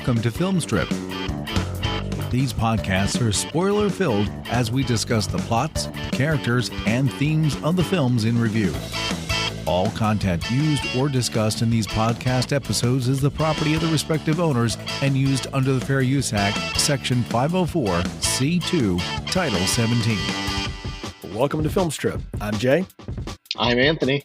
Welcome to Film Strip. These podcasts are spoiler-filled as we discuss the plots, characters, and themes of the films in review. All content used or discussed in these podcast episodes is the property of the respective owners and used under the Fair Use Act, Section 504, C2, Title 17. Welcome to Film Strip. I'm Jay. I'm Anthony.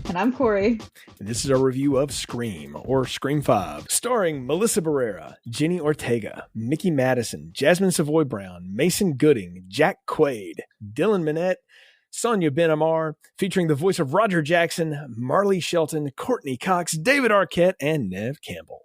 And I'm Cory. And this is our review of Scream, or Scream 5, starring Melissa Barrera, Jenny Ortega, Mickey Madison, Jasmine Savoy Brown, Mason Gooding, Jack Quaid, Dylan Minnette, Sonia Ben-Amar, featuring the voice of Roger Jackson, Marley Shelton, Courtney Cox, David Arquette, and Neve Campbell.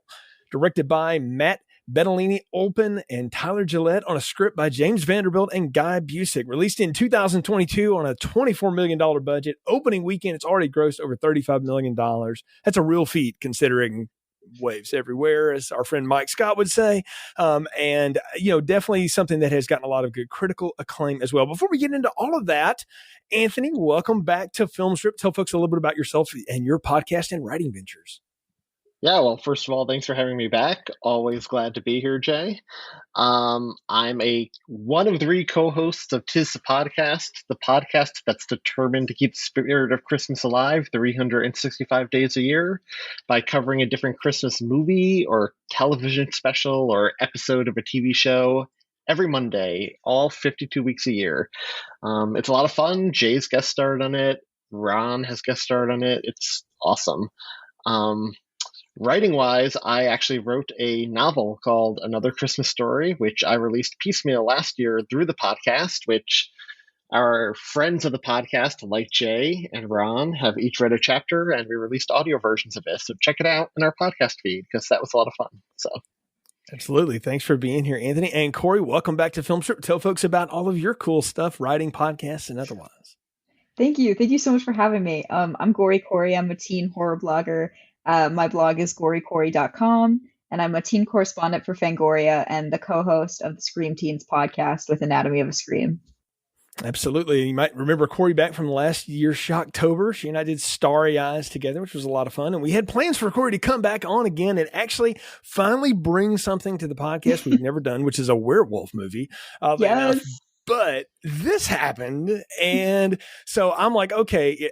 Directed by Matt Bettolini-Olpin and Tyler Gillette on a script by James Vanderbilt and Guy Busick. Released in 2022 on a $24 million budget. Opening weekend, it's already grossed over $35 million. That's a real feat considering waves everywhere, as our friend Mike Scott would say. And, definitely something that has gotten a lot of good critical acclaim as well. Before we get into all of that, Anthony, welcome back to Film Strip. Tell folks a little bit about yourself and your podcast and writing ventures. Yeah, well, first of all, thanks for having me back. Always glad to be here, Jay. I'm one of three co-hosts of Tis the podcast that's determined to keep the spirit of Christmas alive 365 days a year by covering a different Christmas movie or television special or episode of a TV show every Monday, all 52 weeks a year. It's a lot of fun. Jay's guest starred on it. Ron has guest starred on it. It's awesome. Writing-wise, I actually wrote a novel called Another Christmas Story, which I released piecemeal last year through the podcast, which our friends of the podcast, like Jay and Ron, have each read a chapter, and we released audio versions of it. So check it out in our podcast feed, because that was a lot of fun. So, absolutely. Thanks for being here, Anthony. And Cory, welcome back to Film Strip. Tell folks about all of your cool stuff, writing, podcasts, and otherwise. Thank you. Thank you so much for having me. I'm Gory Cory. I'm a teen horror blogger. My blog is gorycory.com, and I'm a teen correspondent for Fangoria and the co-host of the Scream Teens podcast with Anatomy of a Scream. Absolutely. You might remember Cory back from last year's Shocktober. She and I did Starry Eyes together, which was a lot of fun. And we had plans for Cory to come back on again and actually finally bring something to the podcast we've never done, which is a werewolf movie. Yes. But this happened, and so I'm like, okay,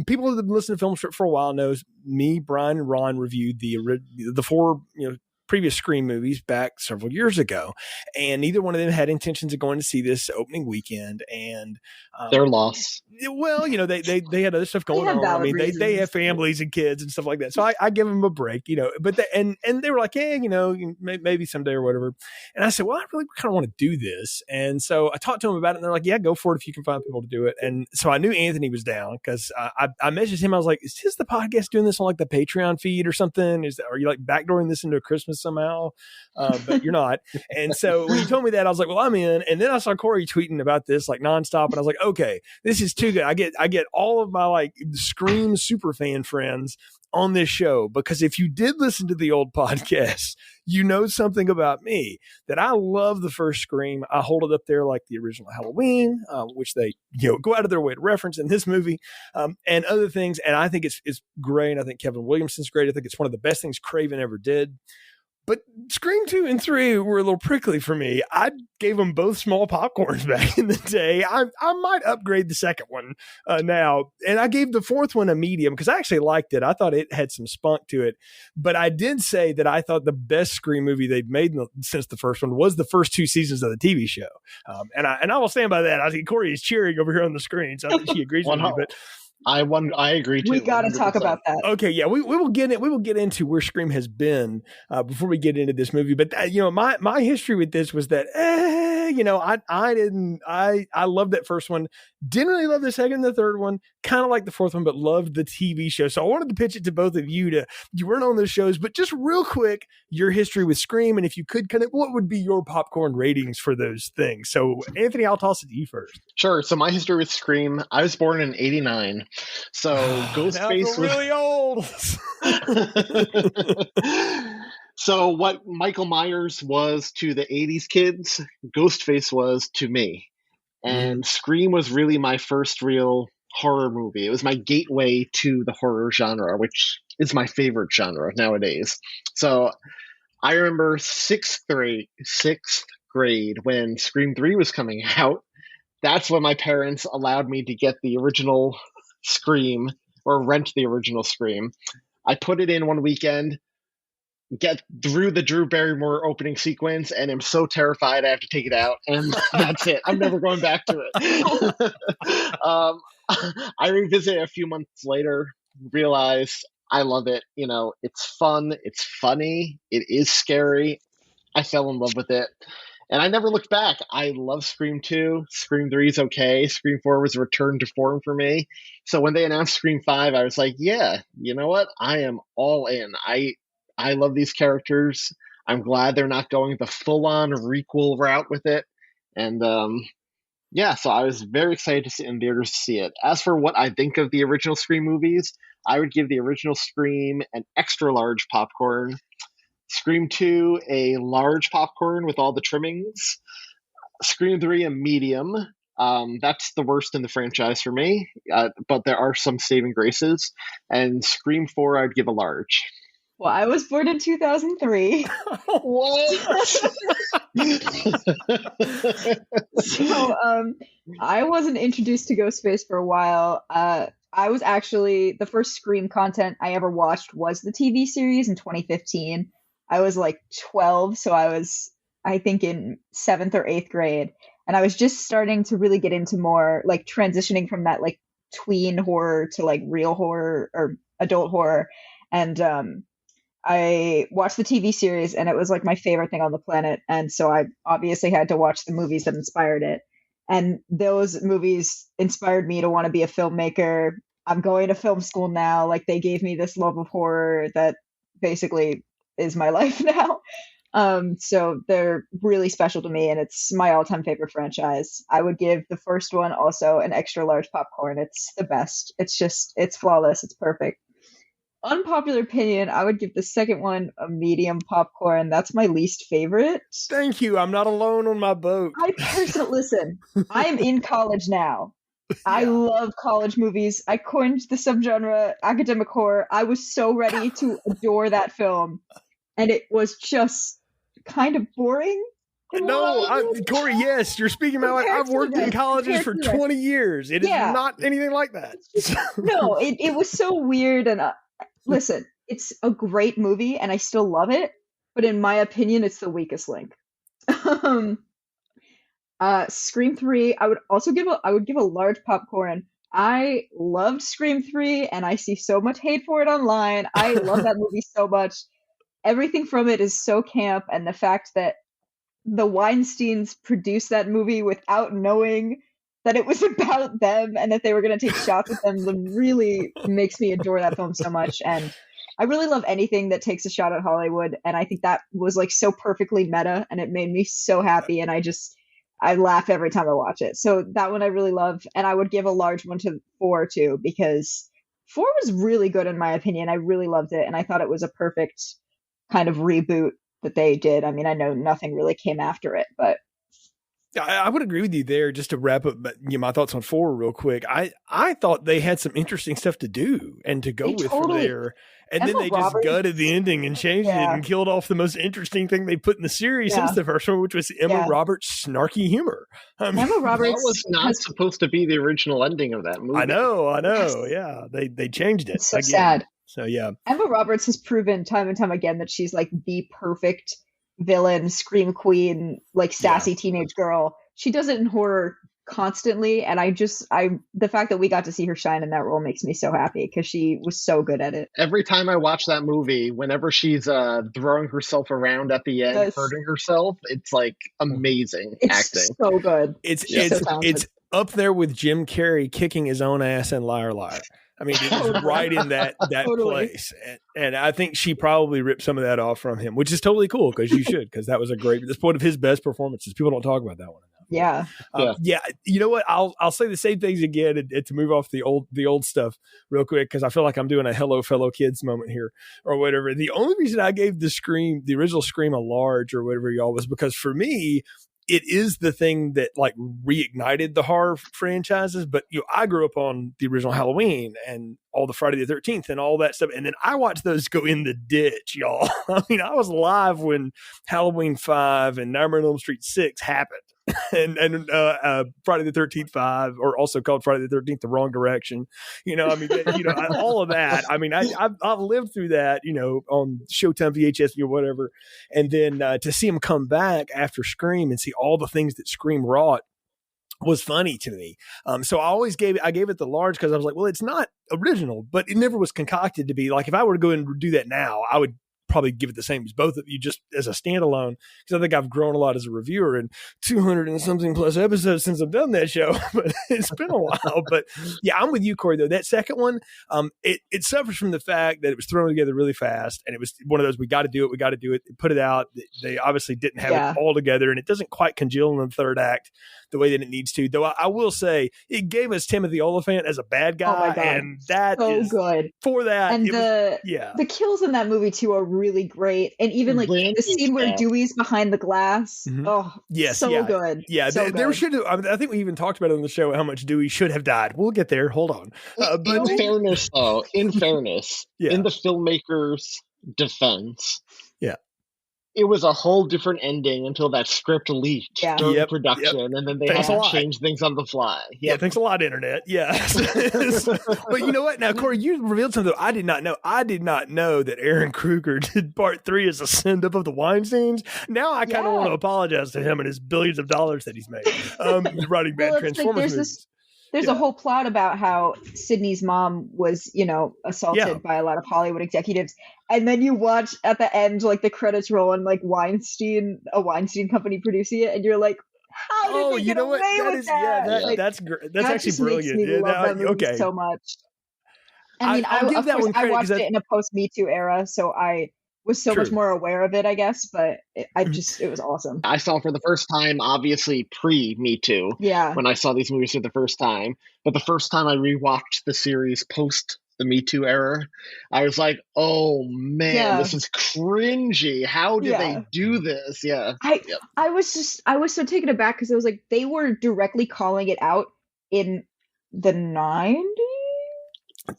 people who have been listening to Film Strip for a while knows me, Brian, and Ron reviewed the four previous Scream movies back several years ago, and neither one of them had intentions of going to see this opening weekend, and their loss. Well, they had other stuff going on. I mean, they have families and kids and stuff like that. So I give them a break, but and they were like, yeah, maybe someday or whatever. And I said, well, I really kind of want to do this. And so I talked to them about it, and they're like, yeah, go for it if you can find people to do it. And so I knew Anthony was down, because I messaged him. I was like, is this the podcast doing this on like the Patreon feed or something? Are you like backdooring this into Christmas somehow? But you're not. And so when he told me that, I was like, well, I'm in. And then I saw Cory tweeting about this like nonstop, and I was like, okay, this is too good. I get all of my like Scream super fan friends on this show, because if you did listen to the old podcast, you know something about me, that I love the first Scream. I hold it up there like the original Halloween, which they go out of their way to reference in this movie, and other things. And I think it's great. I think Kevin Williamson's great. I think it's one of the best things Craven ever did. But Scream 2 and 3 were a little prickly for me. I gave them both small popcorns back in the day. I might upgrade the second one now. And I gave the fourth one a medium because I actually liked it. I thought it had some spunk to it. But I did say that I thought the best Scream movie they'd made since the first one was the first two seasons of the TV show. And I will stand by that. I think Cory is cheering over here on the screen, so I think she agrees with me. But I agree too. We got to talk about that. Okay, yeah, we will get into where Scream has been before we get into this movie. But my history with this was that I loved that first one. Didn't really love the second and the third one. Kind of like the fourth one, but loved the TV show. So I wanted to pitch it to both of you. You weren't on those shows, but just real quick, your history with Scream, and if you could, what would be your popcorn ratings for those things? So Anthony, I'll toss it to you first. Sure. So my history with Scream, I was born in '89. So Ghostface was really old. So what Michael Myers was to the 80s kids, Ghostface was to me. And Scream was really my first real horror movie. It was my gateway to the horror genre, which is my favorite genre nowadays. So I remember sixth grade when Scream 3 was coming out. That's when my parents allowed me to get the original Scream or rent the original Scream. I put it in one weekend, get through the Drew Barrymore opening sequence, and am so terrified I have to take it out, and that's it. I'm never going back to it. I revisit it a few months later, realize I love it. You know, it's fun, it's funny, it is scary. I fell in love with it. And I never looked back. I love Scream 2. Scream 3 is okay. Scream 4 was a return to form for me. So when they announced Scream 5, I was like, yeah, you know what? I am all in. I love these characters. I'm glad they're not going the full-on requel route with it. And yeah, so I was very excited to see it in theaters to see it. As for what I think of the original Scream movies, I would give the original Scream an extra large popcorn. Scream 2, a large popcorn with all the trimmings. Scream 3, a medium. That's the worst in the franchise for me, but there are some saving graces. And Scream 4, I'd give a large. Well, I was born in 2003. What? So I wasn't introduced to Ghostface for a while. I was actually, the first Scream content I ever watched was the TV series in 2015. I was like 12, so I was, I think, in 7th or 8th grade. And I was just starting to really get into more, like, transitioning from that, like, tween horror to, like, real horror or adult horror. And I watched the TV series, and it was, like, my favorite thing on the planet. And so I obviously had to watch the movies that inspired it. And those movies inspired me to want to be a filmmaker. I'm going to film school now. Like, they gave me this love of horror that basically is my life now. So they're really special to me, and it's my all-time favorite franchise. I would give the first one also an extra large popcorn. It's the best. It's just, it's flawless. It's perfect. Unpopular opinion, I would give the second one a medium popcorn. That's my least favorite. Thank you. I'm not alone on my boat. I personally, listen, I'm in college now. Yeah. I love college movies. I coined the subgenre academic horror. I was so ready to adore that film. And it was just kind of boring. No, Cory, yes, you're speaking about, like, I've worked in colleges for 20 years. It is not anything like that. No, it was so weird. And listen, it's a great movie and I still love it. But in my opinion, it's the weakest link. Scream 3, I would give a large popcorn. I loved Scream 3 and I see so much hate for it online. I love that movie so much. Everything from it is so camp, and the fact that the Weinsteins produced that movie without knowing that it was about them and that they were going to take shots at them really makes me adore that film so much. And I really love anything that takes a shot at Hollywood, and I think that was like so perfectly meta, and it made me so happy, and I laugh every time I watch it. So that one I really love, and I would give a large one to 4 too, because 4 was really good in my opinion. I really loved it, and I thought it was a perfect kind of reboot that they did. I mean, I know nothing really came after it, but I would agree with you there. Just to wrap up, my thoughts on 4 real quick. I thought they had some interesting stuff to do and to go with from there. And then they just gutted the ending and changed it and killed off the most interesting thing they put in the series since the first one, which was Emma Roberts' snarky humor. Emma Roberts that was not supposed to be the original ending of that movie. I know. Yeah, they changed it. It's so sad. So yeah, Emma Roberts has proven time and time again that she's like the perfect villain, scream queen, like sassy teenage girl. She does it in horror constantly, and the fact that we got to see her shine in that role makes me so happy because she was so good at it. Every time I watch that movie, whenever she's throwing herself around at the end, hurting herself, it's like amazing acting. So good. It's up there with Jim Carrey kicking his own ass in Liar Liar. I mean, it was right in that totally. Place. And I think she probably ripped some of that off from him, which is totally cool because you should, because that was that's one of his best performances. People don't talk about that one enough. Yeah. You know what? I'll say the same things again and to move off the old stuff real quick, because I feel like I'm doing a hello fellow kids moment here or whatever. The only reason I gave the original Scream a large or whatever y'all was because for me, it is the thing that like reignited the horror franchises. But I grew up on the original Halloween and all the Friday the 13th and all that stuff. And then I watched those go in the ditch, y'all. I mean, I was alive when Halloween 5 and Nightmare on Elm Street 6 happened. and Friday the 13th 5, or also called Friday the 13th, The Wrong Direction. All of that. I mean, I've lived through that, on Showtime, VHS, whatever. And then to see them come back after Scream and see all the things that Scream wrought was funny to me. So I gave it the large because I was like, well, it's not original, but it never was concocted to be. Like, if I were to go and do that now, I would probably give it the same as both of you, just as a standalone, because I think I've grown a lot as a reviewer, and 200 and something plus episodes since I've done that show, but it's been a while. But yeah, I'm with you, Cory, though. That second one, it suffers from the fact that it was thrown together really fast, and it was one of those, we got to do it, put it out. They obviously didn't have it all together, and it doesn't quite congeal in the third act the way that it needs to. Though I will say, it gave us Timothy Olyphant as a bad guy, and that is good. For that. And the kills in that movie too are really great, and even like the scene where Dewey's behind the glass. Mm-hmm. Oh, yes, good. Yeah, there should have. I think we even talked about it on the show how much Dewey should have died. We'll get there. Hold on. But in fairness, in the filmmaker's defense, it was a whole different ending until that script leaked during production, and then they had to change things on the fly. Yeah, thanks a lot, Internet. Yeah. But you know what? Now, Cory, you revealed something I did not know. I did not know that Aaron Kruger did part 3 as a send-up of the Weinsteins. Now I kind of want to apologize to him and his billions of dollars that he's made writing bad Transformers movies. There's a whole plot about how Sydney's mom was, assaulted by a lot of Hollywood executives. And then you watch at the end, like the credits roll and like a Weinstein company producing it. And you're like, how did they get away with that? That's great. That's actually brilliant. Makes me love that movie so much. I mean, I watched it in a post Me Too era. So I was so much more aware of it, I guess, but it was awesome. I saw for the first time, obviously pre-Me Too, when I saw these movies for the first time. But the first time I rewatched the series post the Me Too era, I was like, oh man, this is cringy. How did they do this? Yeah. I was so taken aback because I was like, they were directly calling it out in the 90s?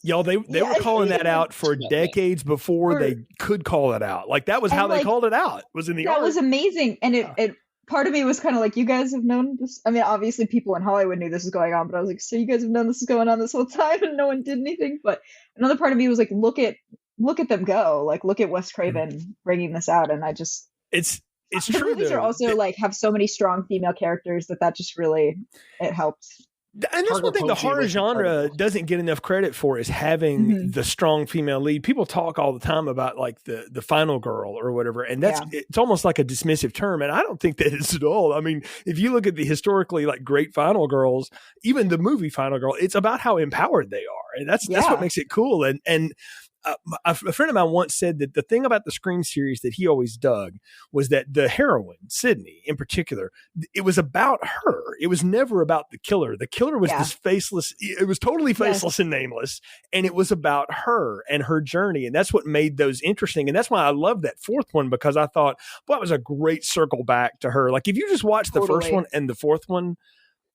Y'all, they were calling that out for decades before they could call it out. Like, that was how they called it out, was in the art. That was amazing. And it part of me was kind of like, you guys have known this. I mean, obviously people in Hollywood knew this was going on, but I was like, so you guys have known this is going on this whole time and no one did anything. But another part of me was like, look at them go. Like, look at Wes Craven bringing this out. And I just... It's true. Movies are also like have so many strong female characters that just really, it helped. And that's one thing the horror genre doesn't get enough credit for, is having the strong female lead. People talk all the time about like the final girl or whatever, and it's almost like a dismissive term, and I don't think that is at all. I mean, if you look at the historically like great final girls, even the movie Final Girl, it's about how empowered they are, and that's what makes it cool. And a friend of mine once said that the thing about the Scream series that he always dug was that the heroine, Sydney in particular, it was about her. It was never about the killer. The killer was this faceless, it was totally faceless and nameless. And it was about her and her journey. And that's what made those interesting. And that's why I love that fourth one, because I thought, well, that was a great circle back to her. Like, if you just watch the first one and the fourth one,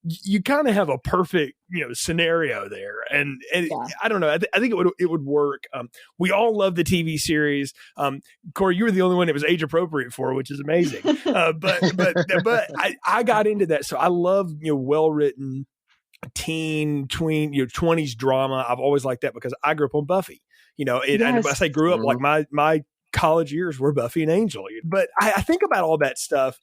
you kind of have a perfect, scenario there. And I don't know. I think it would work. We all love the TV series. Cory, you were the only one that was age appropriate for, which is amazing. But I got into that. So I love, well-written teen, tween, 20s drama. I've always liked that because I grew up on Buffy, and I say grew up, like my college years were Buffy and Angel. But I think about all that stuff.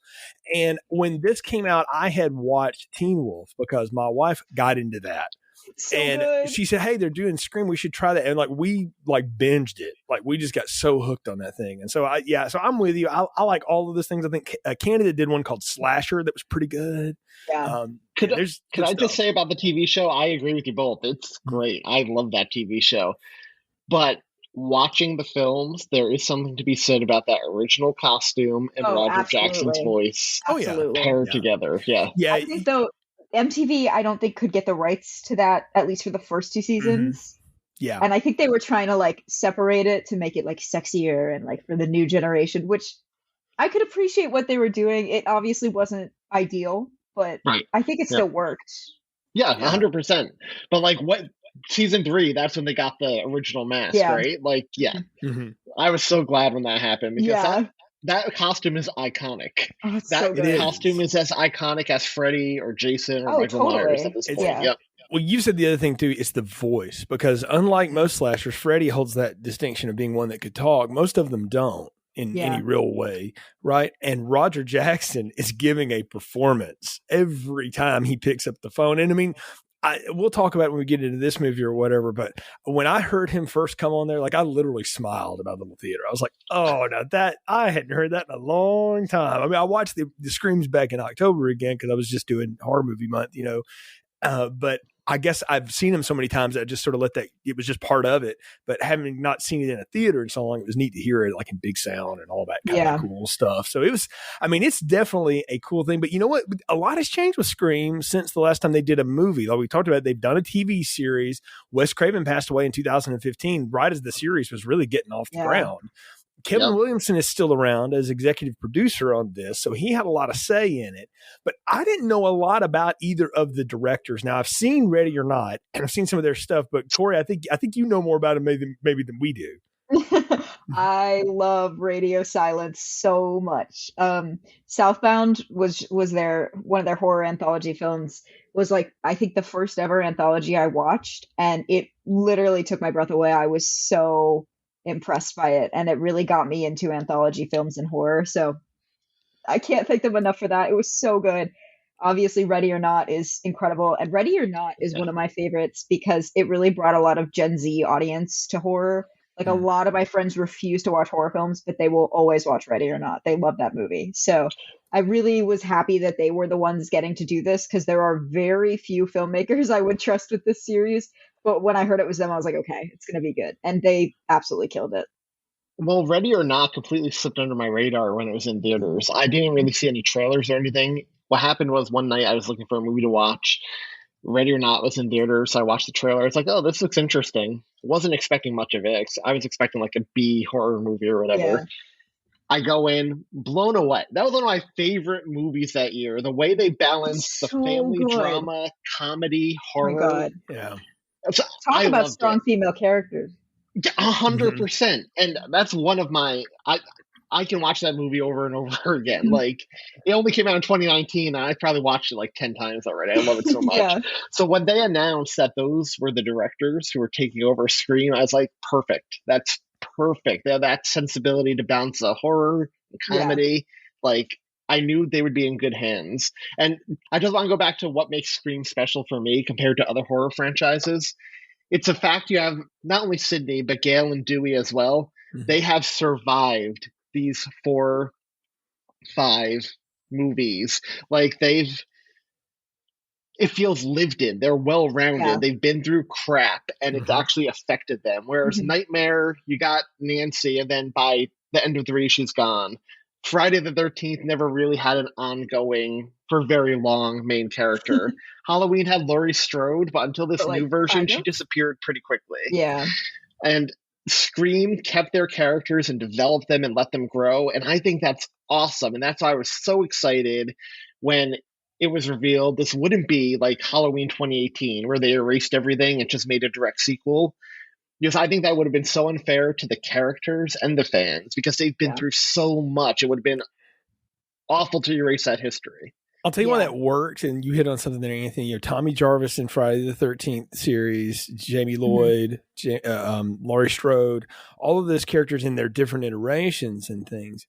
And when this came out, I had watched Teen Wolf because my wife got into that. So good. She said, hey, they're doing Scream, we should try that. And we binged it. Like, we just got so hooked on that thing. And so so I'm with you. I like all of those things. I think Canada did one called Slasher that was pretty good. Yeah. Could I just say about the TV show? I agree with you both. It's great. I love that TV show. But watching the films, there is something to be said about that original costume and Roger Jackson's voice paired together. Yeah. I think, though, MTV, I don't think could get the rights to that, at least for the first 2 seasons. Yeah. And I think they were trying to separate it to make it sexier and for the new generation, which I could appreciate what they were doing. It obviously wasn't ideal, but Right. I think it still worked. Yeah, 100%. But like what season 3, that's when they got the original mask, right? Like, yeah. Mm-hmm. I was so glad when that happened because that costume is iconic. Oh, it's that so good. costume is as iconic as Freddy or Jason or Michael totally. Myers at this point. Yeah. Yep. Well, you said the other thing too, it's the voice, because unlike most slashers, Freddy holds that distinction of being one that could talk. Most of them don't in any real way, right? And Roger Jackson is giving a performance every time he picks up the phone. And I mean, we'll talk about it when we get into this movie or whatever, but when I heard him first come on there, like I literally smiled about the theater. I was like, oh, now that I hadn't heard that in a long time. I mean, I watched the Screams back in October again because I was just doing horror movie month, but I guess I've seen him so many times that I just sort of let that, it was just part of it. But having not seen it in a theater in so long, it was neat to hear it like in big sound and all that kind of cool stuff. So it was, I mean, it's definitely a cool thing. But you know what? A lot has changed with Scream since the last time they did a movie. Like we talked about, they've done a TV series. Wes Craven passed away in 2015, right as the series was really getting off the ground. Kevin Williamson is still around as executive producer on this, so he had a lot of say in it. But I didn't know a lot about either of the directors. Now, I've seen Ready or Not, and I've seen some of their stuff. But Cory, I think you know more about it maybe than we do. I love Radio Silence so much. Southbound was their one of their horror anthology films. Was like I think the first ever anthology I watched, and it literally took my breath away. I was so impressed by it, and it really got me into anthology films and horror, so I can't thank them enough for that. It was so good. Obviously Ready or Not is incredible, and Ready or Not is one of my favorites because it really brought a lot of Gen Z audience to horror. Like a lot of my friends refuse to watch horror films, but they will always watch Ready or Not. They love that movie. So I really was happy that they were the ones getting to do this because there are very few filmmakers I would trust with this series. But when I heard it was them, I was like, okay, it's going to be good. And they absolutely killed it. Well, Ready or Not completely slipped under my radar when it was in theaters. I didn't really see any trailers or anything. What happened was one night I was looking for a movie to watch. Ready or Not was in theaters, so I watched the trailer. It's like, oh, this looks interesting. Wasn't expecting much of it. I was expecting like a B horror movie or whatever. Yeah. I go in, blown away. That was one of my favorite movies that year. The way they balanced the family drama, comedy, horror. Oh my God. Yeah. So talk about strong female characters. 100%. And that's one of my I can watch that movie over and over again. Like it only came out in 2019 and I probably watched it like 10 times already. I love it so much. So when they announced that those were the directors who were taking over Scream, I was like, perfect. That's perfect. They have that sensibility to balance the horror and comedy. Like I knew they would be in good hands. And I just want to go back to what makes Scream special for me compared to other horror franchises. It's a fact you have not only Sydney, but Gail and Dewey as well. They have survived these 4, 5 movies. Like it feels lived in. They're well-rounded. Yeah. They've been through crap and it's actually affected them. Whereas Nightmare, you got Nancy and then by the end of 3, she's gone. Friday the 13th never really had an ongoing, for very long, main character. Halloween had Laurie Strode, but until this new version, she disappeared pretty quickly. Yeah. And Scream kept their characters and developed them and let them grow. And I think that's awesome. And that's why I was so excited when it was revealed this wouldn't be like Halloween 2018, where they erased everything and just made a direct sequel. Because I think that would have been so unfair to the characters and the fans because they've been through so much. It would have been awful to erase that history. I'll tell you why that works, and you hit on something there, Anthony. Tommy Jarvis in Friday the 13th series, Jamie Lloyd, Laurie Strode, all of those characters in their different iterations and things.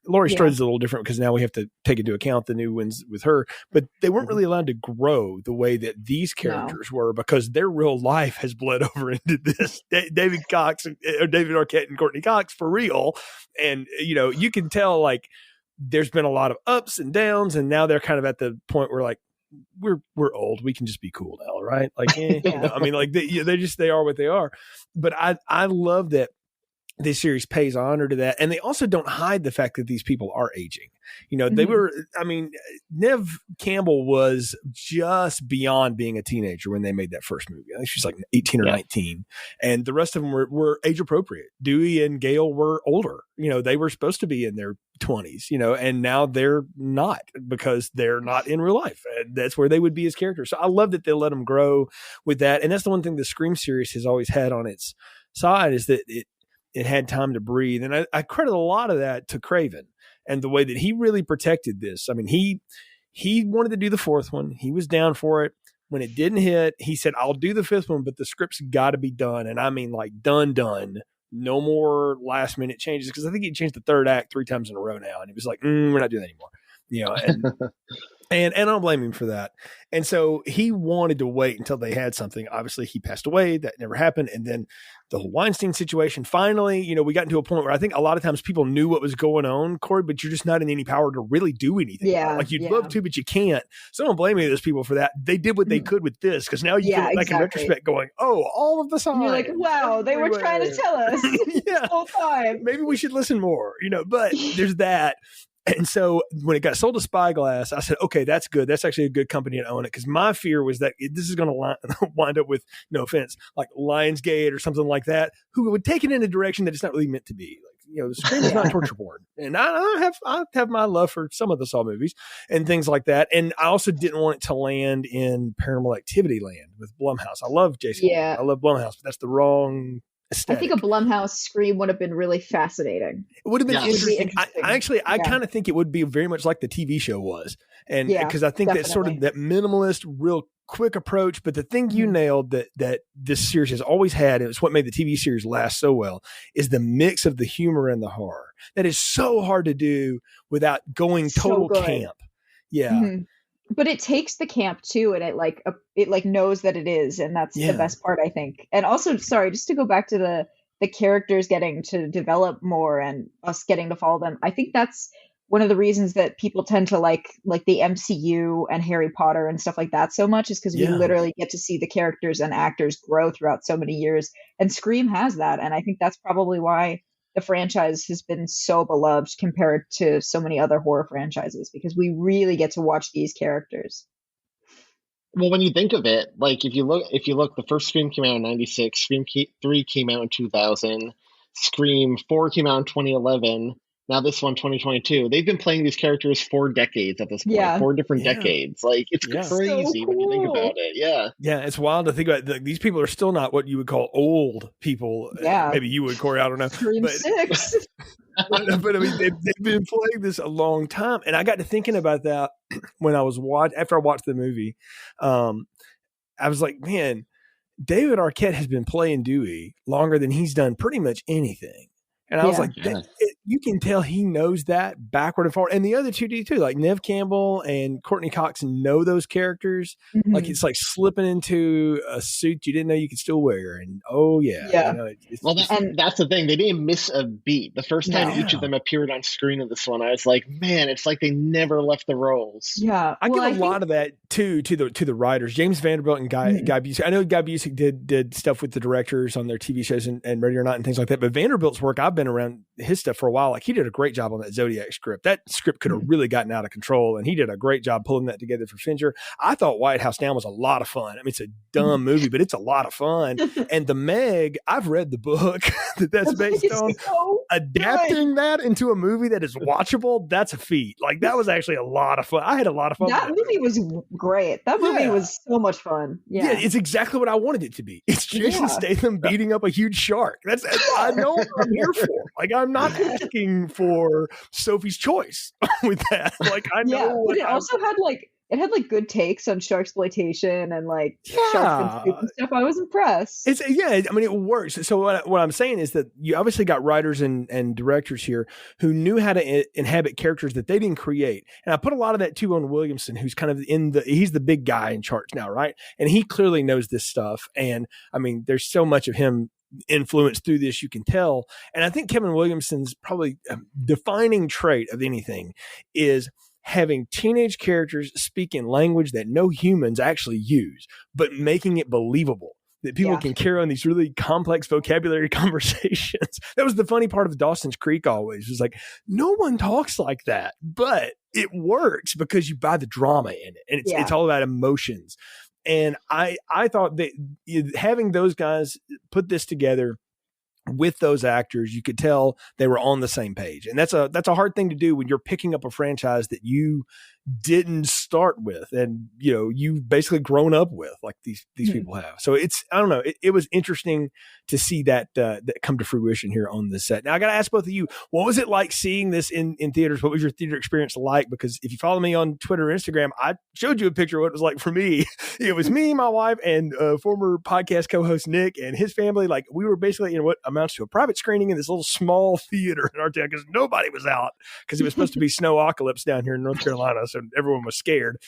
Laurie Strode is a little different because now we have to take into account the new ones with her, but they weren't really allowed to grow the way that these characters were because their real life has bled over into this. David Arquette and Courtney Cox for real. And, you can tell like, there's been a lot of ups and downs, and now they're kind of at the point where like we're old, we can just be cool now, right? Like, I mean, like they are what they are. But I love that this series pays honor to that, and they also don't hide the fact that these people are aging. They were. I mean, Neve Campbell was just beyond being a teenager when they made that first movie. I think she's like 18 or 19, and the rest of them were age appropriate. Dewey and Gail were older. They were supposed to be in their 20s, and now they're not, because they're not in real life. That's where they would be as characters. So I love that they let them grow with that. And that's the one thing the Scream series has always had on its side, is that it had time to breathe. And I credit a lot of that to Craven and the way that he really protected this. I mean, he wanted to do the fourth one. He was down for it. When it didn't hit, he said, I'll do the fifth one, but the script's got to be done. And I mean, like, done. No more last minute changes. Because I think he changed the third act 3 times in a row now. And he was like, we're not doing that anymore. And I don't blame him for that. And so he wanted to wait until they had something. Obviously, he passed away. That never happened. And then the whole Weinstein situation, finally, we got into a point where I think a lot of times people knew what was going on, Cory, but you're just not in any power to really do anything. Yeah. Like, you'd love to, but you can't. So I don't blame any of those people for that. They did what they could with this, because now you can look back in retrospect going, all of the signs. You're like, wow, they were trying to tell us the whole time. Maybe we should listen more, but there's that. And so when it got sold to Spyglass, I said, okay, that's good. That's actually a good company to own it. Because my fear was that this is going to wind up with, no offense, like Lionsgate or something like that, who would take it in a direction that it's not really meant to be. Like, Scream is not torture porn. And I have my love for some of the Saw movies and things like that. And I also didn't want it to land in Paranormal Activity land with Blumhouse. I love Jason. Yeah. I love Blumhouse, but that's the wrong aesthetic. I think a Blumhouse Scream would have been really fascinating. It would have been interesting. I kind of think it would be very much like the TV show was. And because I think that's sort of that minimalist, real quick approach. But the thing you nailed that this series has always had, and it's what made the TV series last so well, is the mix of the humor and the horror. That is so hard to do without going total camp. Yeah. Mm-hmm. But it takes the camp too, and it knows that it is, and that's the best part, I think. And also, sorry, just to go back to the characters getting to develop more and us getting to follow them. I think that's one of the reasons that people tend to like the MCU and Harry Potter and stuff like that so much, is because we literally get to see the characters and actors grow throughout so many years. And Scream has that, and I think that's probably why the franchise has been so beloved compared to so many other horror franchises, because we really get to watch these characters. Well, when you think of it, like if you look, the first Scream came out in 96, Scream 3 came out in 2000, Scream 4 came out in 2011. Now this one, 2022. They've been playing these characters 4 decades at this point, 4 different decades. Like, it's crazy so cool when you think about it. Yeah. Yeah, it's wild to think about. These people are still not what you would call old people. Yeah. Maybe you would, Cory, I don't know. Scream 6. but I mean, they've been playing this a long time. And I got to thinking about that when I was after I watched the movie. I was like, man, David Arquette has been playing Dewey longer than he's done pretty much anything. And I was like, you can tell he knows that backward and forward. And the other two do too. Like Neve Campbell and Courtney Cox know those characters. Mm-hmm. Like, it's like slipping into a suit you didn't know you could still wear. And that's the thing. They didn't miss a beat. The first time each of them appeared on screen in this one, I was like, man, it's like they never left the roles. Yeah. I give a lot of that too to the writers. James Vanderbilt and Guy Busick. I know Guy Busick did stuff with the directors on their TV shows and Ready or Not and things like that. But Vanderbilt's work, I've been around his stuff for a while. Like, he did a great job on that Zodiac script. That script could have really gotten out of control, and he did a great job pulling that together for Fincher. I thought White House Down was a lot of fun. I mean, it's a dumb movie, but it's a lot of fun. And The Meg, I've read the book that's based on. Adapting that into a movie that is watchable, that's a feat. Like, that was actually a lot of fun. I had a lot of fun. That movie was great. That movie was so much fun. Yeah, it's exactly what I wanted it to be. It's Jason Statham beating up a huge shark. I know what I'm here for. Like, I'm not asking for Sophie's Choice with that. Like, I know. Yeah, but it also had good takes on sharksploitation and shark fin and stuff. I was impressed. I mean, it works. So what I'm saying is that you obviously got writers and directors here who knew how to inhabit characters that they didn't create. And I put a lot of that too on Williamson, who's kind of he's the big guy in charge now, right? And he clearly knows this stuff. And I mean, there's so much of him influence through this, you can tell. And I think Kevin Williamson's probably defining trait of anything is having teenage characters speak in language that no humans actually use, but making it believable that people can carry on these really complex vocabulary conversations. That was the funny part of Dawson's Creek always. It was like, no one talks like that, but it works because you buy the drama in it. And it's all about emotions. And I thought that having those guys put this together with those actors, you could tell they were on the same page. And that's a hard thing to do when you're picking up a franchise that you didn't start with and you've basically grown up with, like these people have. So it's, I don't know, it was interesting to see that come to fruition here on the set. Now I got to ask both of you, what was it like seeing this in theaters? What was your theater experience like? Because if you follow me on Twitter or Instagram, I showed you a picture of what it was like for me. It was me, my wife, and former podcast co-host Nick and his family. Like, we were basically in what amounts to a private screening in this little small theater in our town because nobody was out because it was supposed to be snowocalypse down here in North Carolina. So everyone was scared.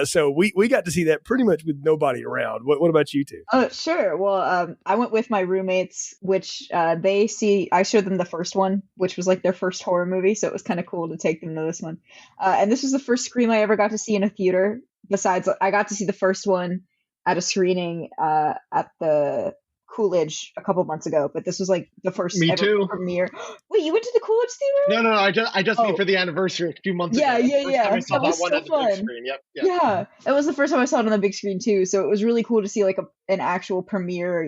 So we got to see that pretty much with nobody around. What about you two? Sure. Well, I went with my roommates, which I showed them the first one, which was like their first horror movie. So it was kind of cool to take them to this one. And this was the first Scream I ever got to see in a theater. Besides, I got to see the first one at a screening at the Coolidge a couple months ago, but this was like the first ever premiere. Wait, you went to the Coolidge theater? No, I just mean for the anniversary a few months ago. Yeah. That was so fun. Yep. Yeah, it was the first time I saw it on the big screen too, so it was really cool to see like an actual premiere,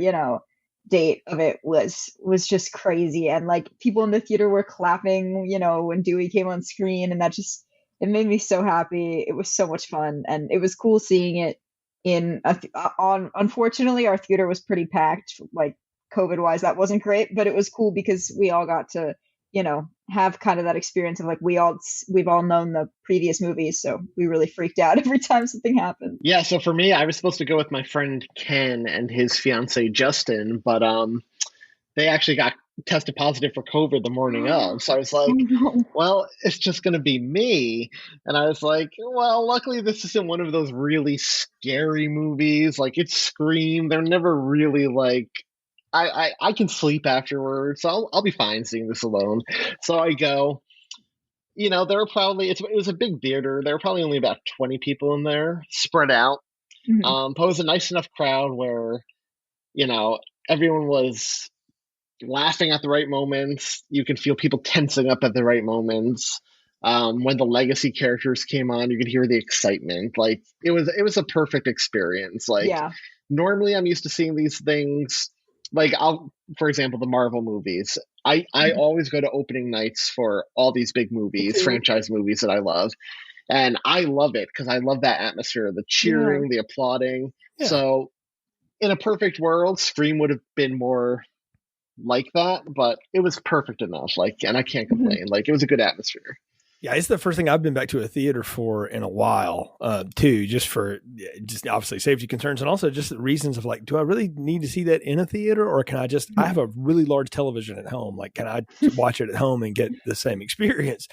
date of it was just crazy, and like people in the theater were clapping, when Dewey came on screen, and it made me so happy. It was so much fun, and it was cool seeing it unfortunately our theater was pretty packed, like COVID wise. That wasn't great, but it was cool because we all got to have kind of that experience of like we've all known the previous movies, so we really freaked out every time something happened. Yeah, so for me, I was supposed to go with my friend Ken and his fiance Justin, but they actually got tested positive for COVID the morning of. So I was like, well, it's just going to be me. And I was like, well, luckily this isn't one of those really scary movies. Like, it's Scream. They're never really like, I can sleep afterwards. So I'll be fine seeing this alone. So I go, there were probably, it was a big theater. There were probably only about 20 people in there spread out. But it was a nice enough crowd where, everyone was laughing at the right moments. You could feel people tensing up at the right moments. When the legacy characters came on, you could hear the excitement. Like, it was a perfect experience. Like, normally I'm used to seeing these things. Like, for example, the Marvel movies. I always go to opening nights for all these big movies, franchise movies that I love. And I love it because I love that atmosphere, the cheering, the applauding. Yeah. So in a perfect world, Scream would have been more like that, but it was perfect enough. Like, and I can't complain. Like, it was a good atmosphere. Yeah, it's the first thing I've been back to a theater for in a while, too, just obviously safety concerns and also just the reasons of like, do I really need to see that in a theater, or can I I have a really large television at home. Like, can I watch it at home and get the same experience?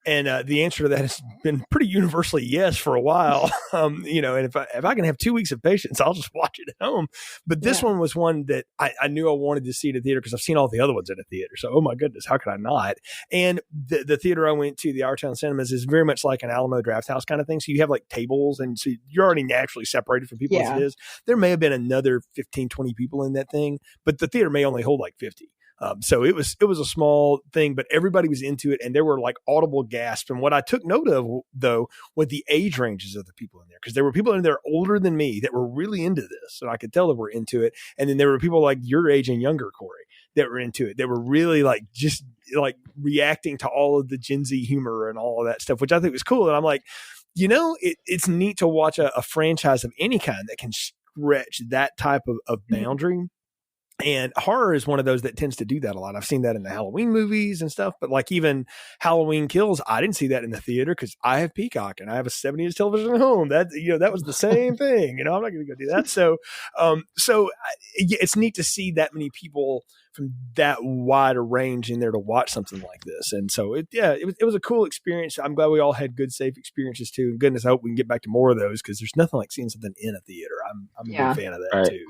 And the answer to that has been pretty universally yes for a while. And if I can have 2 weeks of patience, I'll just watch it at home. But this one was one that I knew I wanted to see in a theater because I've seen all the other ones in a theater. So, oh my goodness, how could I not? And the theater I went to, the Our Town Cinemas, is very much like an Alamo Drafthouse kind of thing. So you have like tables, and so you're already naturally separated from people as it is. There may have been another 15, 20 people in that thing, but the theater may only hold like 50. So it was a small thing, but everybody was into it, and there were like audible gasps. And what I took note of, though, were the age ranges of the people in there, because there were people in there older than me that were really into this, and I could tell they were into it. And then there were people like your age and younger, Cory, that were into it. They were really like just like reacting to all of the Gen Z humor and all of that stuff, which I think was cool. And I'm like, it's neat to watch a franchise of any kind that can stretch that type of boundary. And horror is one of those that tends to do that a lot. I've seen that in the Halloween movies and stuff, but like even Halloween Kills, I didn't see that in the theater because I have Peacock and I have a 70-inch television at home. That was the same thing. I'm not going to go do that. So it's neat to see that many people from that wide a range in there to watch something like this. And so it was a cool experience. I'm glad we all had good, safe experiences too. And goodness, I hope we can get back to more of those, because there's nothing like seeing something in a theater. I'm a big fan of that too.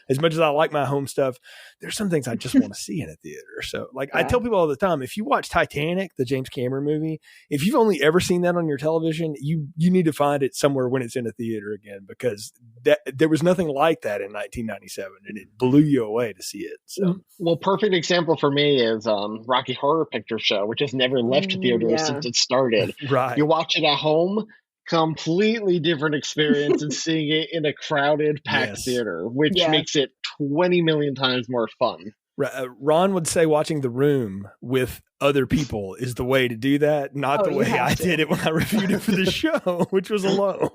As much as I like my home stuff, there's some things I just want to see in a theater. So like I tell people all the time, if you watch Titanic, the James Cameron movie, if you've only ever seen that on your television, you need to find it somewhere when it's in a theater again, because there was nothing like that in 1997, and it blew you away to see it. So well, perfect example for me is Rocky Horror Picture Show, which has never left theaters since it started. Right. You watch it at home, completely different experience than seeing it in a crowded, packed theater, which makes it 20 million times more fun. Ron would say watching The Room with other people is the way to do that, not the way I did it when I reviewed it for the show, which was alone.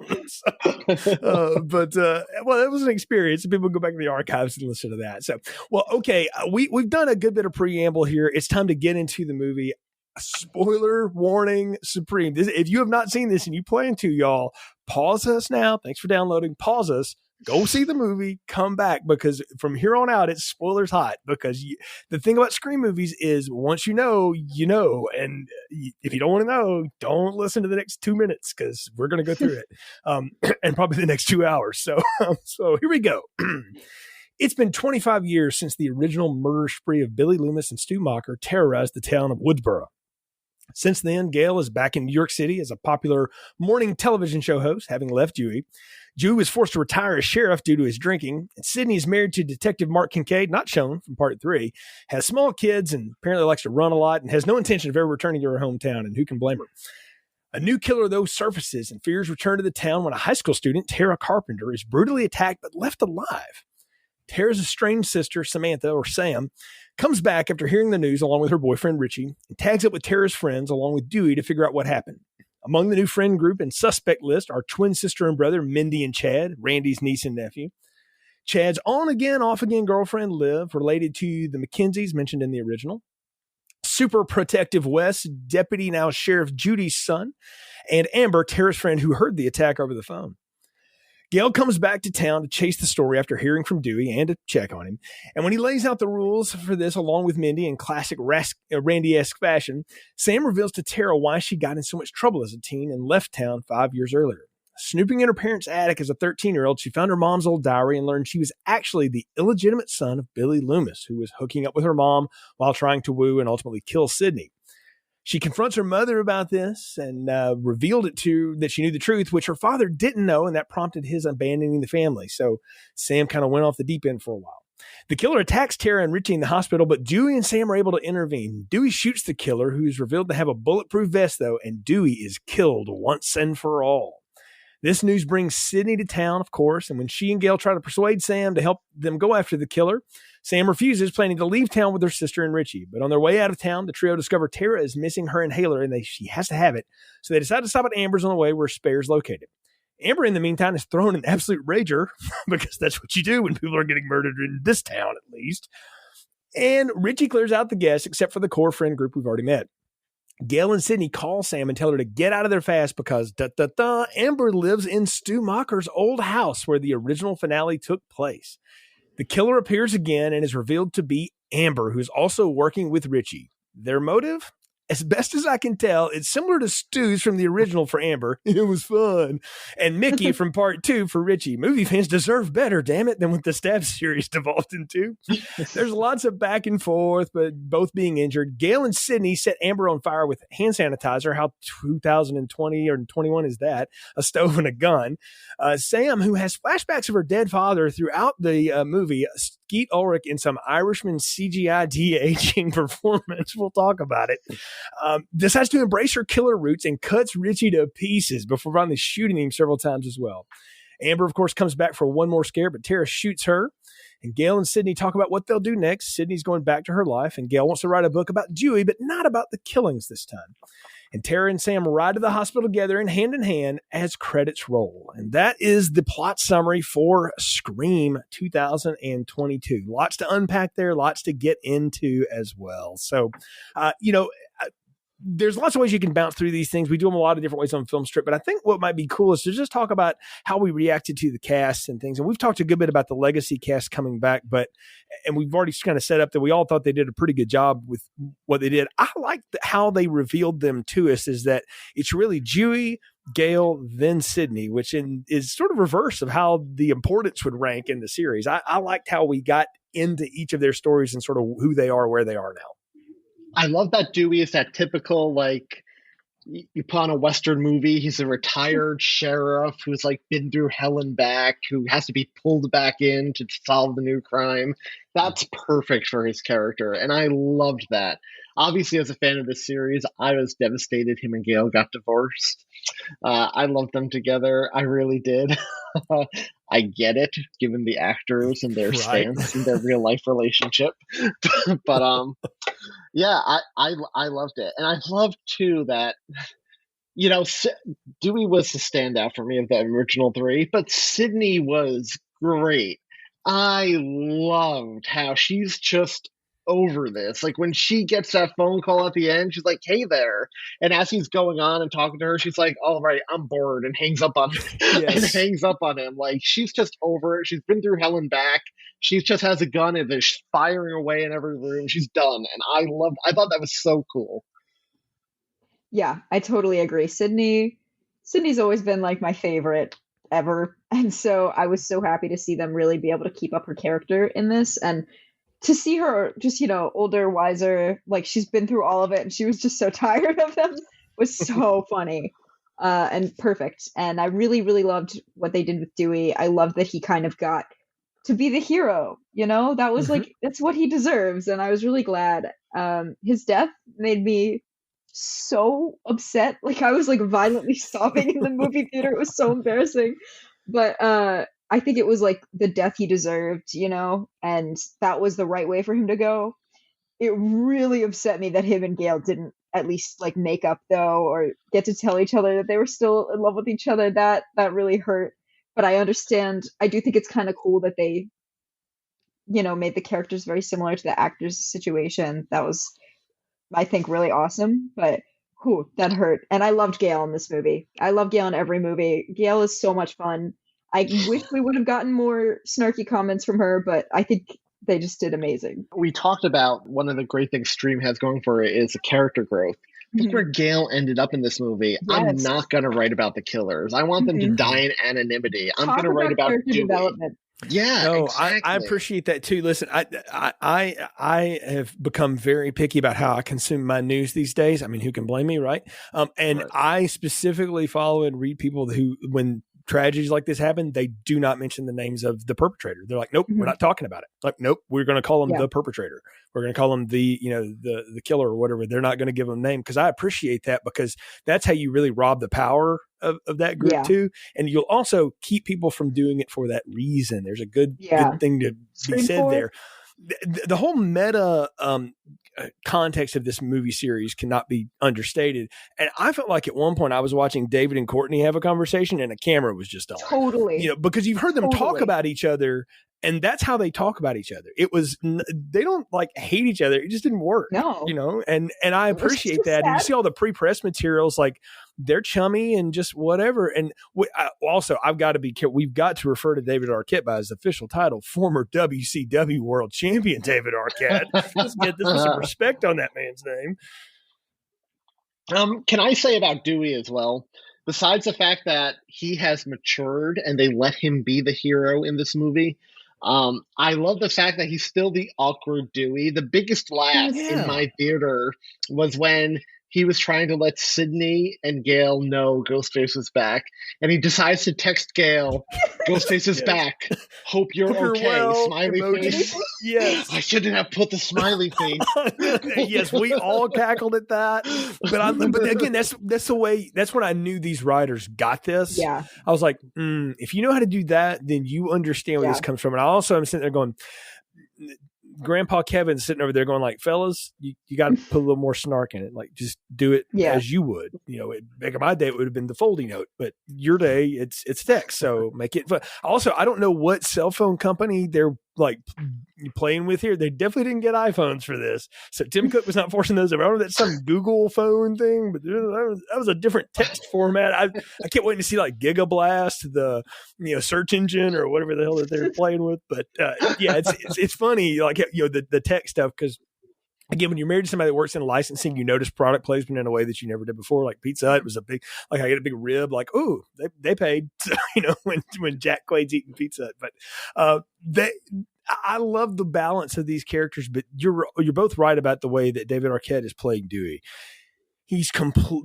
But it was an experience. People go back to the archives and listen to that. So, well, okay, we've done a good bit of preamble here. It's time to get into the movie. Spoiler warning supreme. If you have not seen this and you plan to, y'all, pause us now. Thanks for downloading. Pause us. Go see the movie, come back, because from here on out, it's spoilers hot. Because the thing about Scream movies is once you know, you know. And if you don't want to know, don't listen to the next 2 minutes because we're going to go through it and probably the next 2 hours. So here we go. It's been 25 years since the original murder spree of Billy Loomis and Stu Macher terrorized the town of Woodsboro. Since then, Gail is back in New York City as a popular morning television show host, having left Dewey. Dewey was forced to retire as sheriff due to his drinking, and Sydney is married to Detective Mark Kincaid, not shown from part 3, has small kids and apparently likes to run a lot and has no intention of ever returning to her hometown, and who can blame her? A new killer, though, surfaces and fears return to the town when a high school student, Tara Carpenter, is brutally attacked but left alive. Tara's estranged sister, Samantha, or Sam, comes back after hearing the news along with her boyfriend, Richie, and tags up with Tara's friends along with Dewey to figure out what happened. Among the new friend group and suspect list are twin sister and brother Mindy and Chad, Randy's niece and nephew. Chad's on-again, off-again girlfriend, Liv, related to the McKenzies mentioned in the original. Super protective Wes, deputy now Sheriff Judy's son, and Amber, Tara's friend who heard the attack over the phone. Gail comes back to town to chase the story after hearing from Dewey and to check on him. And when he lays out the rules for this along with Mindy in classic Randy-esque fashion, Sam reveals to Tara why she got in so much trouble as a teen and left town 5 years earlier. Snooping in her parents' attic as a 13-year-old, she found her mom's old diary and learned she was actually the illegitimate son of Billy Loomis, who was hooking up with her mom while trying to woo and ultimately kill Sydney. She confronts her mother about this and revealed it to that she knew the truth, which her father didn't know, and that prompted his abandoning the family. So Sam kind of went off the deep end for a while. The killer attacks Tara and Richie in the hospital, but Dewey and Sam are able to intervene. Dewey shoots the killer, who is revealed to have a bulletproof vest, though, and Dewey is killed once and for all. This news brings Sydney to town, of course, and when she and Gail try to persuade Sam to help them go after the killer, Sam refuses, planning to leave town with her sister and Richie. But on their way out of town, the trio discover Tara is missing her inhaler, and she has to have it. So they decide to stop at Amber's on the way where Spare is located. Amber, in the meantime, is thrown an absolute rager, because that's what you do when people are getting murdered in this town, at least. And Richie clears out the guests, except for the core friend group we've already met. Gail and Sydney call Sam and tell her to get out of there fast because Amber lives in Stu Macher's old house where the original finale took place. The killer appears again and is revealed to be Amber, who's also working with Richie. Their motive? As best as I can tell, it's similar to Stu's from the original for Amber. It was fun. And Mickey from part 2 for Richie. Movie fans deserve better, damn it, than what the Stab series devolved into. There's lots of back and forth, but both being injured. Gail and Sydney set Amber on fire with hand sanitizer. How 2020 or 21 is that? A stove and a gun. Sam, who has flashbacks of her dead father throughout the movie, Skeet Ulrich in some Irishman CGI de-aging performance. We'll talk about it. Decides to embrace her killer roots and cuts Richie to pieces before finally shooting him several times as well. Amber, of course, comes back for one more scare, but Tara shoots her. And Gail and Sydney talk about what they'll do next. Sydney's going back to her life, and Gail wants to write a book about Dewey, but not about the killings this time. And Tara and Sam ride to the hospital together in hand as credits roll. And that is the plot summary for Scream 2022. Lots to unpack there, lots to get into as well. So, there's lots of ways you can bounce through these things. We do them a lot of different ways on Film Strip, but I think what might be cool is to just talk about how we reacted to the cast and things. And we've talked a good bit about the legacy cast coming back, and we've already kind of set up that we all thought they did a pretty good job with what they did. I like how they revealed them to us, is that it's really Dewey, Gail, then Sydney, which is sort of reverse of how the importance would rank in the series. I liked how we got into each of their stories and sort of who they are, where they are now. I love that Dewey is that typical, like, you put on a Western movie, he's a retired sheriff who's like been through hell and back, who has to be pulled back in to solve the new crime. That's perfect for his character, and I loved that. Obviously, as a fan of this series, I was devastated him and Gail got divorced. I loved them together. I really did. I get it, given the actors and their Right. stance and their real life relationship. But yeah, I loved it, and I loved too that Dewey was the standout for me of the original three, but Sydney was great. I loved how she's just over this. Like when she gets that phone call at the end, she's like, "Hey there," and as he's going on and talking to her, she's like, "All right, I'm bored," and hangs up on him. And hangs up on him. Like she's just over it. She's been through hell and back. She just has a gun and is firing away in every room. She's done, and I thought that was so cool. Yeah, I totally agree. Sydney's always been like my favorite ever. And so I was so happy to see them really be able to keep up her character in this, and to see her just, older, wiser, like she's been through all of it and she was just so tired of them was so funny and perfect. And I really, really loved what they did with Dewey. I loved that he kind of got to be the hero, that was like, that's what he deserves. And I was really glad. His death made me so upset. Like I was like violently sobbing in the movie theater. It was so embarrassing. But I think it was like the death he deserved, and that was the right way for him to go. It really upset me that him and Gail didn't at least like make up though, or get to tell each other that they were still in love with each other. That really hurt. But I understand. I do think it's kind of cool that they, made the characters very similar to the actors' situation. That was, I think, really awesome. But that hurt. And I loved Gail in this movie. I love Gail in every movie. Gail is so much fun. I wish we would have gotten more snarky comments from her, but I think they just did amazing. We talked about one of the great things Stream has going for it is the character growth. Look where Gail ended up in this movie. Yes. I'm not going to write about the killers. I want them to die in anonymity. I'm going to write about Dewey. Development. Yeah, no, exactly. I appreciate that too. Listen, I have become very picky about how I consume my news these days. I mean, who can blame me, right? And right. I specifically follow and read people who, when tragedies like this happen, they do not mention the names of the perpetrator. They're like, nope, we're not talking about it. Like, nope, we're going to call him the perpetrator. We're going to call him the killer or whatever. They're not going to give him a name, because I appreciate that, because that's how you really rob the power of that group too. And you'll also keep people from doing it for that reason. There's a good thing to be said there. The whole meta context of this movie series cannot be understated. And I felt like at one point I was watching David and Courtney have a conversation and a camera was just on. Totally. Because you've heard them talk about each other, and that's how they talk about each other. It was, they don't like hate each other. It just didn't work. No. And I appreciate that. And you see all the pre-press materials, like they're chummy and just whatever. And I've got to be careful. We've got to refer to David Arquette by his official title, former WCW World Champion David Arquette. Let's get some respect on that man's name. Can I say about Dewey as well? Besides the fact that he has matured and they let him be the hero in this movie, I love the fact that he's still the awkward Dewey. The biggest laugh in my theater was when he was trying to let Sydney and Gail know Ghostface was back, and he decides to text Gail, "Ghostface is back. Hope you're okay." Well, smiley face. Yes. I shouldn't have put the smiley face. Yes, we all cackled at that. But again, that's the way. That's when I knew these writers got this. Yeah. I was like, if you know how to do that, then you understand where this comes from. And I also am sitting there going, Grandpa Kevin's sitting over there going like, fellas, you got to put a little more snark in it. Like, just do it as you would. Back in my day, it would have been the folding note, but your day, it's text. So make it fun. Also, I don't know what cell phone company they're like playing with here. They definitely didn't get iPhones for this. So Tim Cook was not forcing those. I don't know if that's some Google phone thing, but that was a different text format. I kept waiting to see like Gigablast, the search engine or whatever the hell that they're playing with. But it's funny, like the tech stuff, because again, when you're married to somebody that works in licensing, you notice product placement in a way that you never did before. Like Pizza Hut was a big, like I get a big rib, like, oh, they paid. So, when Jack Quaid's eating Pizza Hut, but I love the balance of these characters. But you're both right about the way that David Arquette is playing Dewey.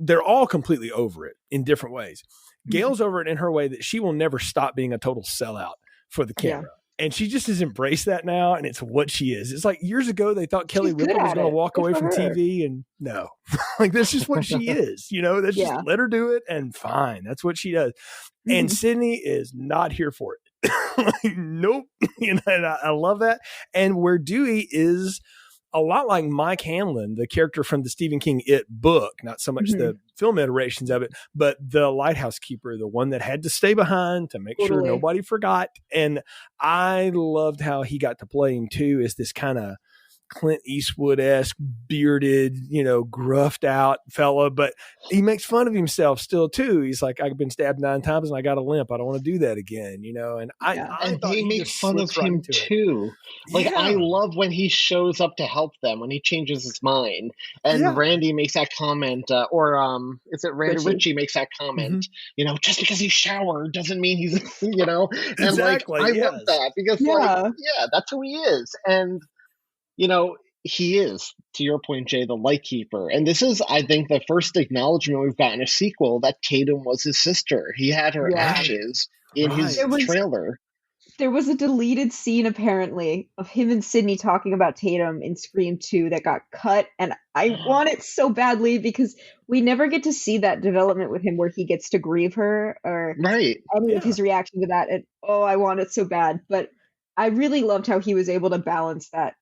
They're all completely over it in different ways. Gail's over it in her way that she will never stop being a total sellout for the camera. Yeah. And she just has embraced that now, and it's what she is. It's like years ago they thought Kelly Ripa was going to walk away from TV, and no, like that's just what she is. That's just let her do it, and fine, that's what she does. And Sydney is not here for it. Like, nope. And I love that. And where Dewey is a lot like Mike Hanlon, the character from the Stephen King It book, not so much the film iterations of it, but the lighthouse keeper, the one that had to stay behind to make sure nobody forgot. And I loved how he got to play him too, as this kind of Clint Eastwood-esque, bearded, gruffed out fella, but he makes fun of himself still too. He's like, I've been stabbed 9 times and I got a limp. I don't want to do that again, and and they make fun of him too. Like, I love when he shows up to help them, when he changes his mind, and Randy makes that comment, or is it Randy? Richie makes that comment, just because he showered doesn't mean he's, and exactly, I love that, because that's who he is. And he is, to your point, Jay, the lightkeeper. And this is, I think, the first acknowledgement we've gotten a sequel that Tatum was his sister. He had her ashes in his trailer. There was a deleted scene, apparently, of him and Sydney talking about Tatum in Scream 2 that got cut. And I want it so badly because we never get to see that development with him where he gets to grieve her or any of his reaction to that. And, I want it so bad. But I really loved how he was able to balance that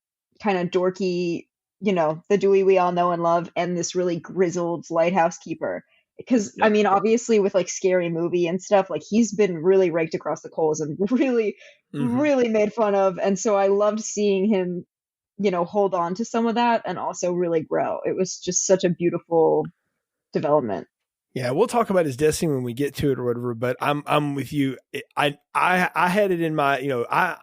kind of dorky, the Dewey we all know and love, and this really grizzled lighthouse keeper. Because I mean, obviously with like Scary Movie and stuff, like he's been really raked across the coals and really, really made fun of. And so I loved seeing him, hold on to some of that and also really grow. It was just such a beautiful development. Yeah, we'll talk about his destiny when we get to it or whatever, but I'm with you. I had it in my,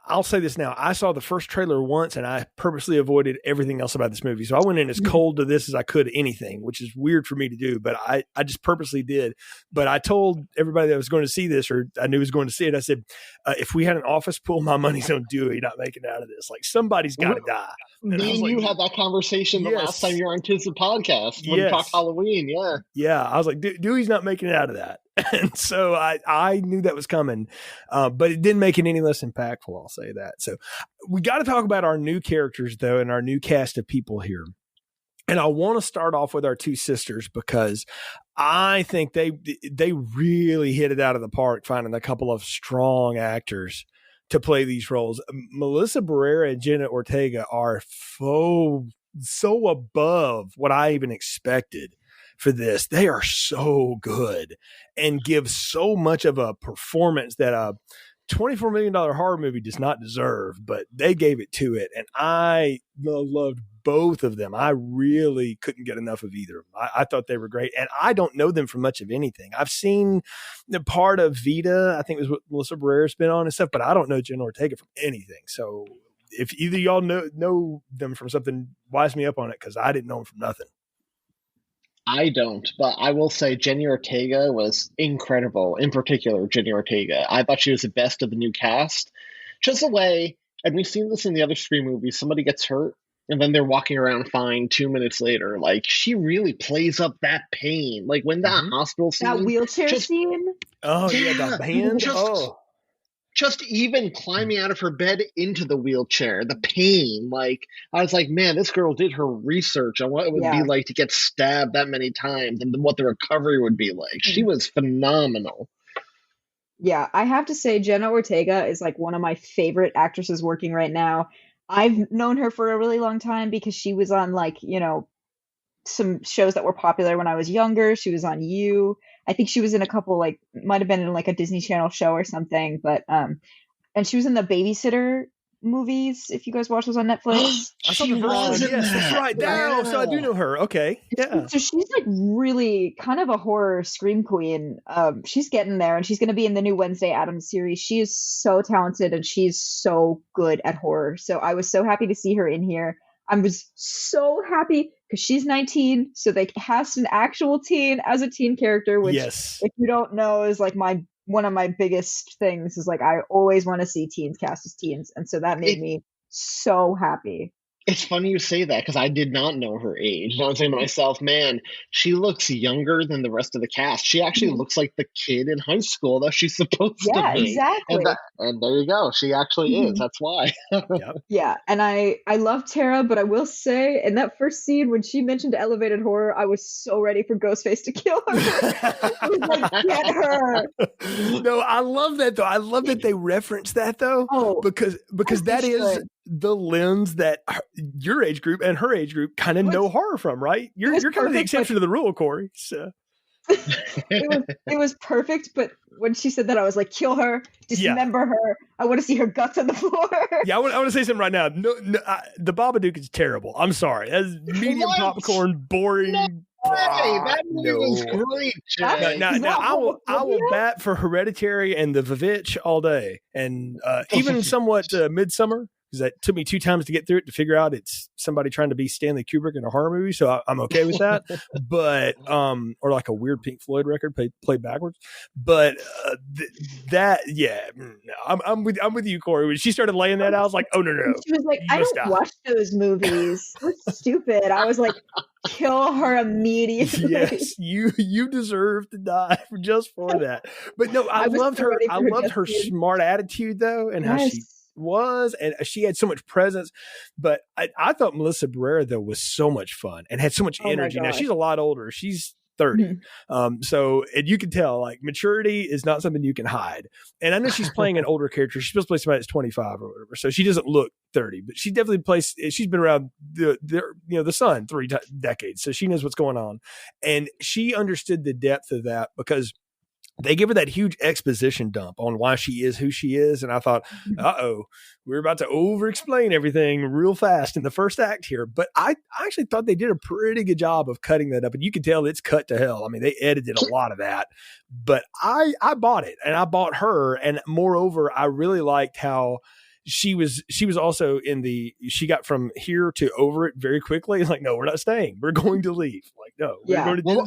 I'll say this now. I saw the first trailer once and I purposely avoided everything else about this movie. So I went in as cold to this as I could anything, which is weird for me to do, but I just purposely did. But I told everybody that I was going to see this, or I knew was going to see it. I said, if we had an office pool, my money's on Dewey not making it out of this. Like, somebody's got to die. Me and you had that conversation the last time you were on Tis the Podcast when we talked Halloween. Yeah. I was like, Dewey's not making it out of that. And so I knew that was coming, but it didn't make it any less impactful. I'll say that. So we got to talk about our new characters though, and our new cast of people here. And I want to start off with our 2 sisters because I think they really hit it out of the park, finding a couple of strong actors to play these roles. Melissa Barrera and Jenna Ortega are so above what I even expected for this. They are so good and give so much of a performance that a $24 million horror movie does not deserve, but they gave it to it. And I loved both of them. I really couldn't get enough of either of them. I thought they were great. And I don't know them from much of anything. I've seen the part of Vita, I think it was what Melissa Barrera's been on and stuff, but I don't know Jenna Ortega from anything. So if either of y'all know them from something, wise me up on it, because I didn't know them from nothing. I don't, but I will say Jenny Ortega was incredible. In particular, Jenny Ortega. I thought she was the best of the new cast. Just the way, and we've seen this in the other Scream movies, somebody gets hurt, and then they're walking around fine 2 minutes later. Like, she really plays up that pain. Like, when that hospital scene. That wheelchair scene? Oh, yeah, the band? Just even climbing out of her bed into the wheelchair, the pain. Like, I was like, man, this girl did her research on what it would be like to get stabbed that many times and what the recovery would be like. She was phenomenal. Yeah, I have to say Jenna Ortega is like one of my favorite actresses working right now. I've known her for a really long time because she was on like, some shows that were popular when I was younger. She was on You. I think she was in a couple, like, might have been in like a Disney Channel show or something, but and she was in the Babysitter movies. If you guys watch those on Netflix, I saw the version. Yes, that's right. Yeah. So I do know her. Okay, yeah. So she's like really kind of a horror scream queen. She's getting there, and she's going to be in the new Wednesday Addams series. She is so talented, and she's so good at horror. So I was so happy to see her in here. I was so happy because she's 19, so they cast an actual teen as a teen character, which, if you don't know, is like one of my biggest things. Is like I always want to see teens cast as teens, and so that made me so happy. It's funny you say that because I did not know her age. And I was saying to myself, man, she looks younger than the rest of the cast. She actually looks like the kid in high school that she's supposed to Yeah, be. exactly. And there you go. She actually is. That's why. Yeah, and I love Tara, but I will say in that first scene when she mentioned elevated horror, I was so ready for Ghostface to kill her. I was like, get her. No, I love that though. I love that they reference that though, because that is the lens that your age group and her age group kind of know horror from, right? You're kind of the exception to the rule, Cory. So. it was perfect, but when she said that, I was like, kill her, dismember her. I want to see her guts on the floor. Yeah, I want to say something right now. No, the Babadook is terrible. I'm sorry. That's medium popcorn, boring. That movie was great. Now I will bat for Hereditary and the Vivitch all day, and even somewhat Midsummer, because that took me 2 times to get through it to figure out it's somebody trying to be Stanley Kubrick in a horror movie. So I'm okay with that. But or like a weird Pink Floyd record played backwards. But I'm with you, Cory. When she started laying that out, I was like, oh no. She was like, I don't watch those movies. That's stupid. I was like, kill her immediately. Yes, you deserve to die just for that. But no, I loved her. I loved her smart attitude though, and how she was, and she had so much presence. But I thought Melissa Barrera though was so much fun and had so much energy. Now she's a lot older. She's 30. So, and you can tell like maturity is not something you can hide. And I know she's playing an older character. She's supposed to play somebody that's 25 or whatever. So she doesn't look 30, but she definitely plays, she's been around the sun 3 decades. So she knows what's going on. And she understood the depth of that because they give her that huge exposition dump on why she is who she is. And I thought, we're about to over-explain everything real fast in the first act here. But I actually thought they did a pretty good job of cutting that up. And you can tell it's cut to hell. I mean, they edited a lot of that. But I bought it, and I bought her. And moreover, I really liked how she was also she got from here to over it very quickly. It's like, no, we're not staying. We're going to leave. Like, no, we're going to do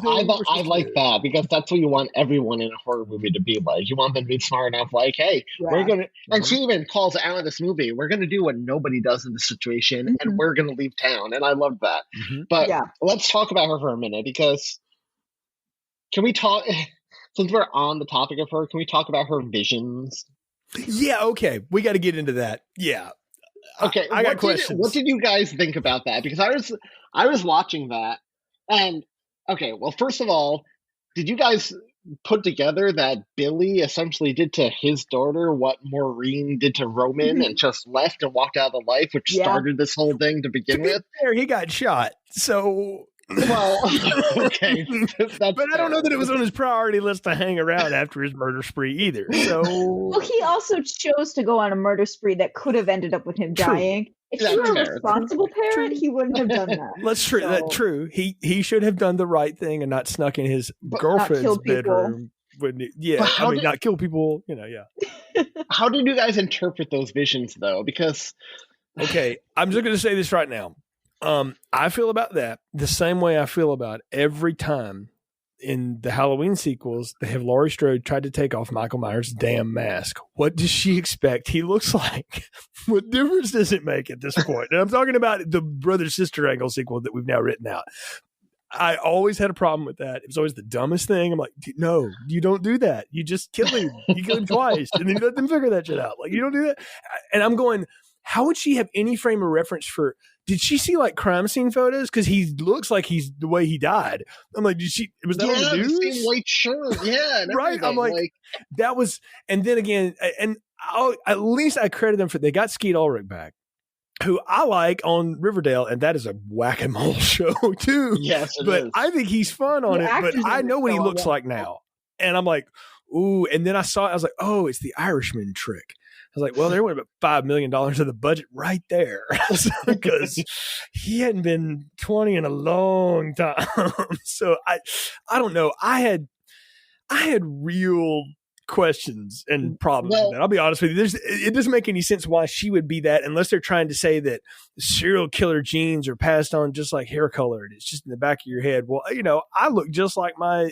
I like that because that's what you want everyone in a horror movie to be like. You want them to be smart enough, like, hey, we're going to, and she even calls out in this movie, we're going to do what nobody does in this situation, and we're going to leave town. And I love that. But let's talk about her for a minute, because can we talk, since we're on the topic of her, can we talk about her visions? Yeah, okay. We got to get into that. Yeah. Okay. I got questions. What did you guys think about that? Because I was watching that, and okay, well, first of all, did you guys put together that Billy essentially did to his daughter what Maureen did to Roman and just left and walked out of life, which started this whole thing to begin with? There, he got shot. So well, okay. But I don't know that it was on his priority list to hang around after his murder spree either. So, well, he also chose to go on a murder spree that could have ended up with him dying. If he were a responsible parent, he wouldn't have done that. That's true. That's true. He should have done the right thing and not snuck in his girlfriend's bedroom. Not kill people. How did you guys interpret those visions, though? Because okay, I'm just going to say this right now. I feel about that the same way I feel about every time in the Halloween sequels they have Laurie Strode tried to take off Michael Myers' damn mask. What does she expect he looks like? What difference does it make at this point? And I'm talking about the brother-sister angle sequel that we've now written out. I always had a problem with that. It was always the dumbest thing. I'm like, no, you don't do that. You just kill him. You kill him twice, and then you let them figure that shit out. Like, you don't do that. And I'm going, how would she have any frame of reference for? Did she see like crime scene photos? Because he looks like he's the way he died. I'm like, was that on the news? The same white shirt, right. I'm like, that was. And then again, and at least I credit them for they got Skeet Ulrich back, who I like on Riverdale, and that is a whack-a-mole show too. Yes, but is. I think he's fun on it. But I know what he looks like now, and I'm like, ooh. And then I was like, oh, it's the Irishman trick. I was like, well, there went about $5 million of the budget right there because he hadn't been 20 in a long time. So I don't know. I had real questions and problems with that. I'll be honest with you. It doesn't make any sense why she would be that unless they're trying to say that serial killer genes are passed on just like hair color. It's just in the back of your head. Well, I look just like my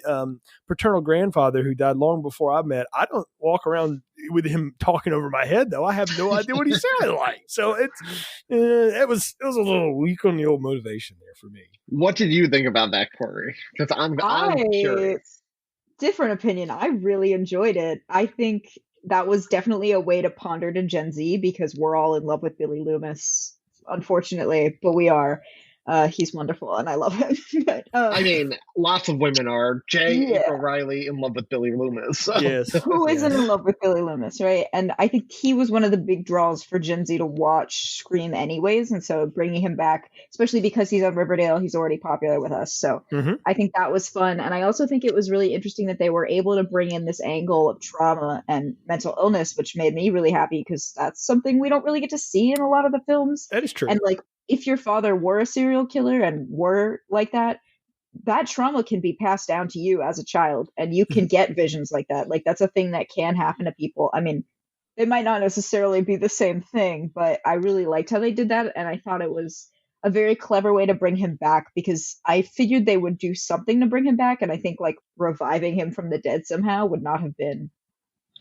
paternal grandfather who died long before I met. I don't walk around with him talking over my head, though. I have no idea what he sounded like. So it was a little weak on the old motivation there for me. What did you think about that, Cory? Because I'm curious. Different opinion. I really enjoyed it. I think that was definitely a way to ponder to Gen Z because we're all in love with Billy Loomis, unfortunately, but we are. He's wonderful and I love him. But, I mean, lots of women are. April Riley in love with Billy Loomis. So. Yes. Who isn't in love with Billy Loomis, right? And I think he was one of the big draws for Gen Z to watch Scream anyways. And so bringing him back, especially because he's on Riverdale, he's already popular with us. So I think that was fun. And I also think it was really interesting that they were able to bring in this angle of trauma and mental illness, which made me really happy because that's something we don't really get to see in a lot of the films. That is true. And like, if your father were a serial killer and were like that trauma can be passed down to you as a child and you can get visions like that. Like that's a thing that can happen to people. I mean, it might not necessarily be the same thing, but I really liked how they did that. And I thought it was a very clever way to bring him back because I figured they would do something to bring him back. And I think like reviving him from the dead somehow would not have been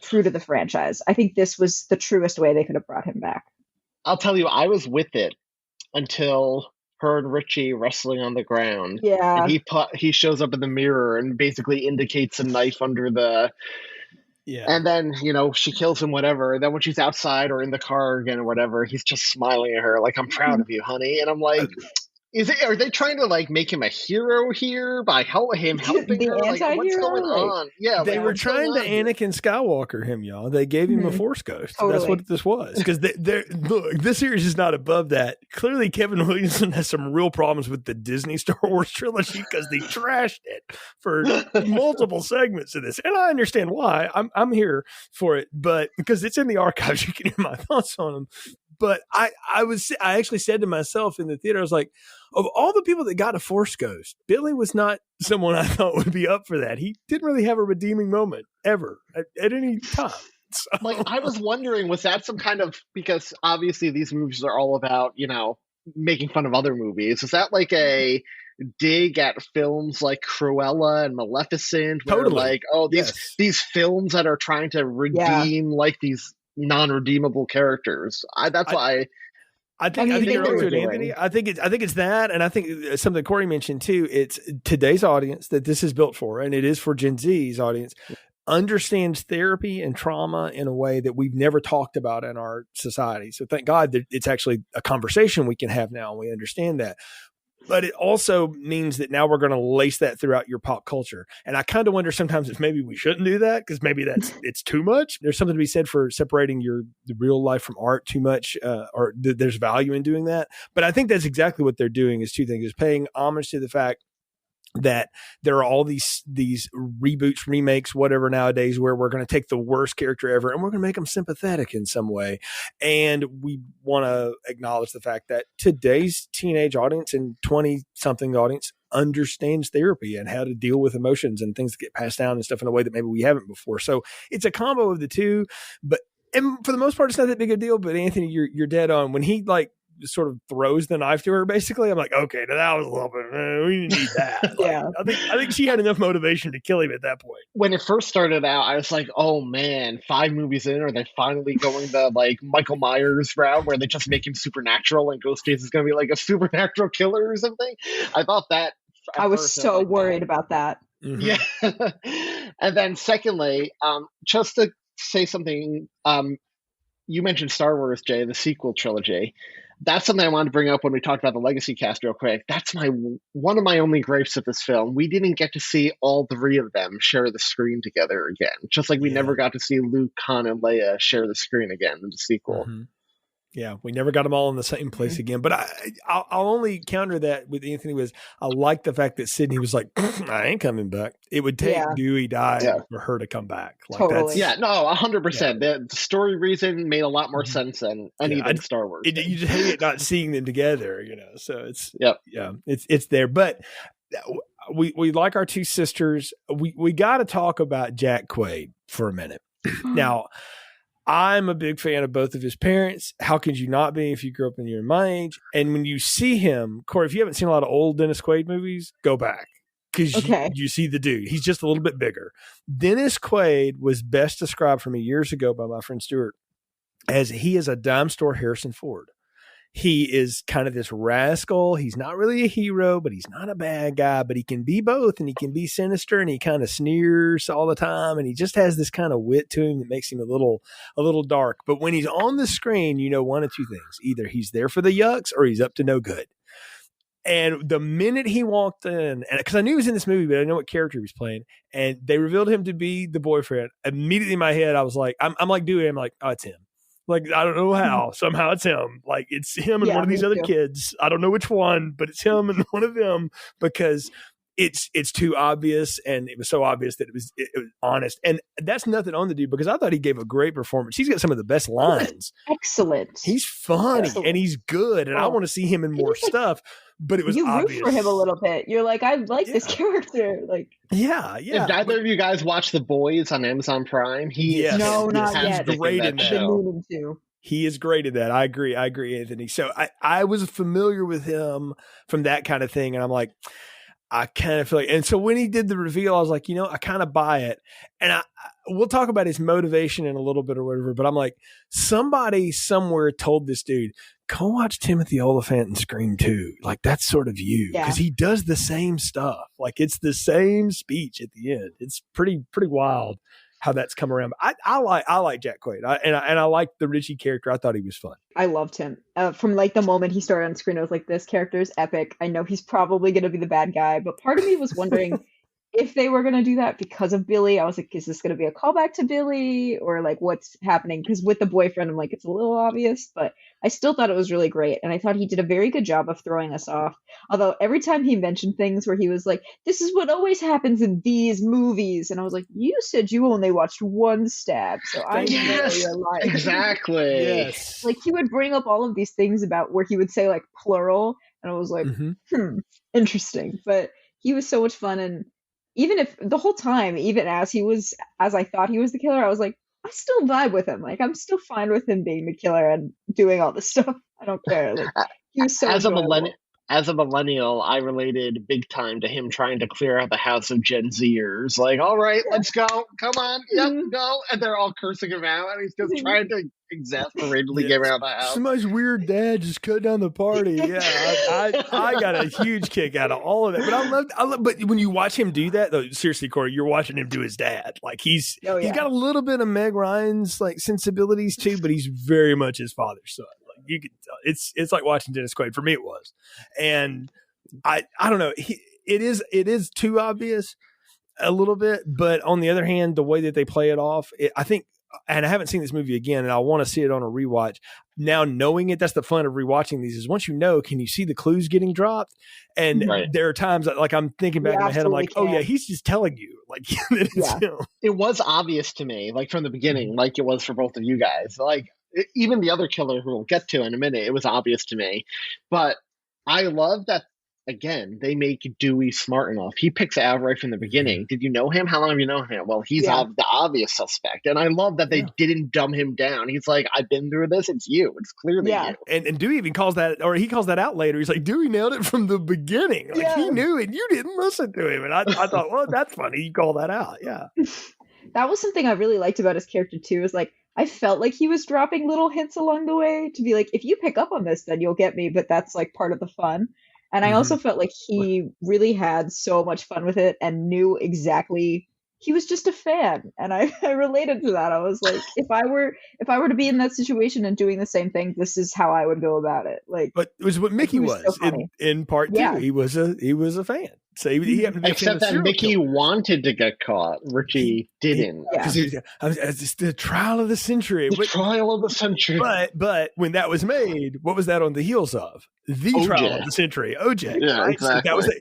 true to the franchise. I think this was the truest way they could have brought him back. I'll tell you, I was with it until her and Richie wrestling on the ground. Yeah. And he shows up in the mirror and basically indicates a knife under the... Yeah. And then, she kills him, whatever. And then when she's outside or in the car again or whatever, he's just smiling at her like, I'm proud of you, honey. And I'm like... Are they trying to like make him a hero here by him helping her? Like, what's going on? Yeah, they were trying to Anakin Skywalker him, y'all. They gave him a Force Ghost. Totally. That's what this was. Because look, this series is not above that. Clearly, Kevin Williamson has some real problems with the Disney Star Wars trilogy because they trashed it for multiple segments of this, and I understand why. I'm here for it, but because it's in the archives, you can hear my thoughts on them. But I actually said to myself in the theater, I was like, of all the people that got a Force Ghost, Billy was not someone I thought would be up for that. He didn't really have a redeeming moment ever at any time. So. Like, I was wondering, was that some kind of, because obviously these movies are all about, making fun of other movies. Is that like a dig at films like Cruella and Maleficent? Where Totally. Like, these films that are trying to redeem like these non-redeemable characters. That's why I think you're onto it, Anthony. I think it's that, and I think something Cory mentioned too. It's today's audience that this is built for, and it is for Gen Z's audience. Understands therapy and trauma in a way that we've never talked about in our society. So thank God that it's actually a conversation we can have now, and we understand that. But it also means that now we're going to lace that throughout your pop culture. And I kind of wonder sometimes if maybe we shouldn't do that because maybe it's too much. There's something to be said for separating the real life from art too much, or there's value in doing that. But I think that's exactly what they're doing is two things, is paying homage to the fact that there are all these reboots, remakes, whatever nowadays, where we're going to take the worst character ever and we're going to make them sympathetic in some way. And we want to acknowledge the fact that today's teenage audience and 20-something audience understands therapy and how to deal with emotions and things that get passed down and stuff in a way that maybe we haven't before. So it's a combo of the two, and for the most part, it's not that big a deal. But Anthony, you're dead on. When he sort of throws the knife to her, basically, I'm like, okay, now that was a little bit, we didn't need that. Yeah. I think she had enough motivation to kill him at that point. When it first started out, I was like, oh man, 5 movies in, are they finally going the like Michael Myers route where they just make him supernatural and Ghostface is going to be like a supernatural killer or something? I thought that. I was so worried about that. Mm-hmm. Yeah. And then secondly, just to say something, you mentioned Star Wars, Jay, the sequel trilogy. That's something I wanted to bring up when we talked about the Legacy cast real quick. That's one of my only gripes of this film. We didn't get to see all 3 of them share the screen together again. Just like we never got to see Luke, Han, and Leia share the screen again in the sequel. Mm-hmm. Yeah, we never got them all in the same place again. But I'll only counter that with Anthony was I like the fact that Sydney was like, I ain't coming back. It would take Dewey dying for her to come back. Like totally. Yeah, no, 100%. The story reason made a lot more sense than anything Star Wars. You just hate it not seeing them together, So it's it's it's there. But we like our two sisters. We got to talk about Jack Quaid for a minute. Now, I'm a big fan of both of his parents. How could you not be if you grew up in your my age? And when you see him, Corey, if you haven't seen a lot of old Dennis Quaid movies, go back because you see the dude. He's just a little bit bigger. Dennis Quaid was best described for me years ago by my friend Stuart as he is a dime store Harrison Ford. He is kind of this rascal. He's not really a hero, but he's not a bad guy, but he can be both, and he can be sinister, and he kind of sneers all the time, and he just has this kind of wit to him that makes him a little dark. But when he's on the screen, you know one of two things. Either he's there for the yucks or he's up to no good. And the minute he walked in, and because I knew he was in this movie, but I didn't know what character he was playing, and they revealed him to be the boyfriend, immediately in my head, I was like, I'm like Dewey, I'm like, oh, it's him. Like, I don't know how. Somehow it's him. Like, it's him and one of these other kids. I don't know which one, but it's him and one of them because it's too obvious. And it was so obvious that it was honest. And that's nothing on the dude because I thought he gave a great performance. He's got some of the best lines. Excellent. He's funny and he's good. And I want to see him in more stuff. But it was obvious. You root for him a little bit. You're like, I like this character. Like, yeah. If either of you guys watch The Boys on Amazon Prime, not yet. Great in that. He is great at that. I agree, Anthony. So I was familiar with him from that kind of thing, and I'm like, I kind of feel like, and so when he did the reveal, I was like, I kind of buy it. And we'll talk about his motivation in a little bit or whatever, but I'm like, somebody somewhere told this dude, go watch Timothy Olyphant and Scream 2. Like, that's sort of you. Because he does the same stuff. Like, it's the same speech at the end. It's pretty wild how that's come around. But I like Jack Quaid. I like the Richie character. I thought he was fun. I loved him. From like the moment he started on screen, I was like, this character is epic. I know he's probably going to be the bad guy, but part of me was wondering if they were going to do that because of Billy. I was like, is this going to be a callback to Billy or like what's happening? Because with the boyfriend, I'm like, it's a little obvious, but I still thought it was really great. And I thought he did a very good job of throwing us off. Although every time he mentioned things where he was like, this is what always happens in these movies. And I was like, you said you only watched one stab. So I know you're lying. Exactly. Yes. Like he would bring up all of these things about where he would say like plural. And I was like, interesting. But he was so much fun. And even if the whole time, even as I thought he was the killer, I was like, I still vibe with him. Like, I'm still fine with him being the killer and doing all this stuff. I don't care. Like, he was so enjoyable. As a millennial, I related big time to him trying to clear out the house of Gen Zers. Like, all right, let's go. Come on. Yep, go. And they're all cursing him out. And he's just trying to exasperately get around the house. Somebody's weird dad just cut down the party. Yeah, I got a huge kick out of all of that. But I love. But when you watch him do that, though, seriously, Corey, you're watching him do his dad. Like he's got a little bit of Meg Ryan's like sensibilities too, but he's very much his father's son. Like you can tell, it's like watching Dennis Quaid. For me, it was, and I don't know. It is too obvious a little bit, but on the other hand, the way that they play it off, I think. And I haven't seen this movie again, and I want to see it on a rewatch. Now, knowing it, that's the fun of rewatching these, is once you know, can you see the clues getting dropped? And there are times that, like, I'm thinking back in my head, I'm like, oh, yeah, he's just telling you. Like, it's him. It was obvious to me, like, from the beginning, like it was for both of you guys. Like, even the other killer who we'll get to in a minute, it was obvious to me. But I love that, again, they make Dewey smart enough. He picks it out right from the beginning. Did you know him? How long have you known him? Well, he's the obvious suspect. And I love that they didn't dumb him down. He's like, I've been through this. It's you. It's clearly you. And Dewey even calls that, or he calls that out later. He's like, Dewey nailed it from the beginning. Like he knew it. You didn't listen to him. And I thought, well, that's funny. You call that out. Yeah. That was something I really liked about his character too, is like, I felt like he was dropping little hints along the way to be like, if you pick up on this, then you'll get me. But that's like part of the fun. And I also felt like he really had so much fun with it and knew exactly, he was just a fan. And I related to that. I was like, if I were to be in that situation and doing the same thing, this is how I would go about it. Like, but it was what Mickey was so in part two. He was a fan. So he happened to be except that Mickey wanted to get caught. Richie didn't. Because it's the trial of the century. Trial of the century. But when that was made, what was that on the heels of? The OJ. Trial of the century, OJ. Yeah, right? exactly. So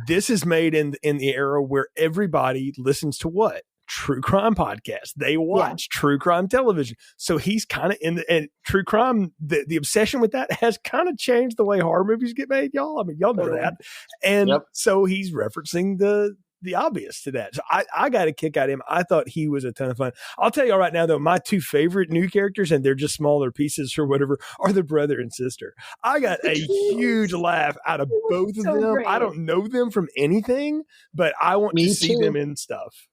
this is made in the era where everybody listens to what? true crime podcasts. They watch true crime television. So he's kind of and true crime, the obsession with that has kind of changed the way horror movies get made, y'all. I mean, y'all know that. And so he's referencing the obvious to that. So I got a kick out of him. I thought he was a ton of fun. I'll tell you all right now, though, my two favorite new characters, and they're just smaller pieces or whatever, are the brother and sister. I got a huge laugh out of both of them. Great. I don't know them from anything, but I want to see them in stuff.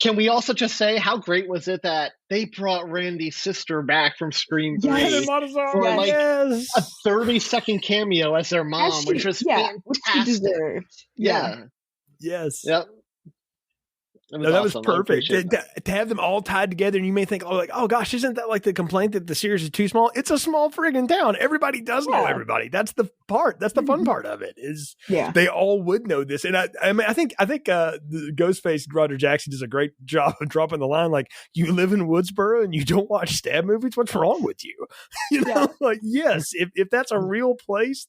Can we also just say how great was it that they brought Randy's sister back from Scream 3 for like a 30-second cameo as their mom, which was fantastic. Which she deserved. Yes. Yep. That was perfect. To have them all tied together, and you may think, oh gosh, isn't that like the complaint that the series is too small? It's a small friggin' town. Everybody does know everybody. That's the part. That's the fun part of it. Is they all would know this. And I mean, I think the Ghostface Roger Jackson does a great job of dropping the line like, "You live in Woodsboro and you don't watch stab movies. What's wrong with you?" You know, like yes, if that's a real place,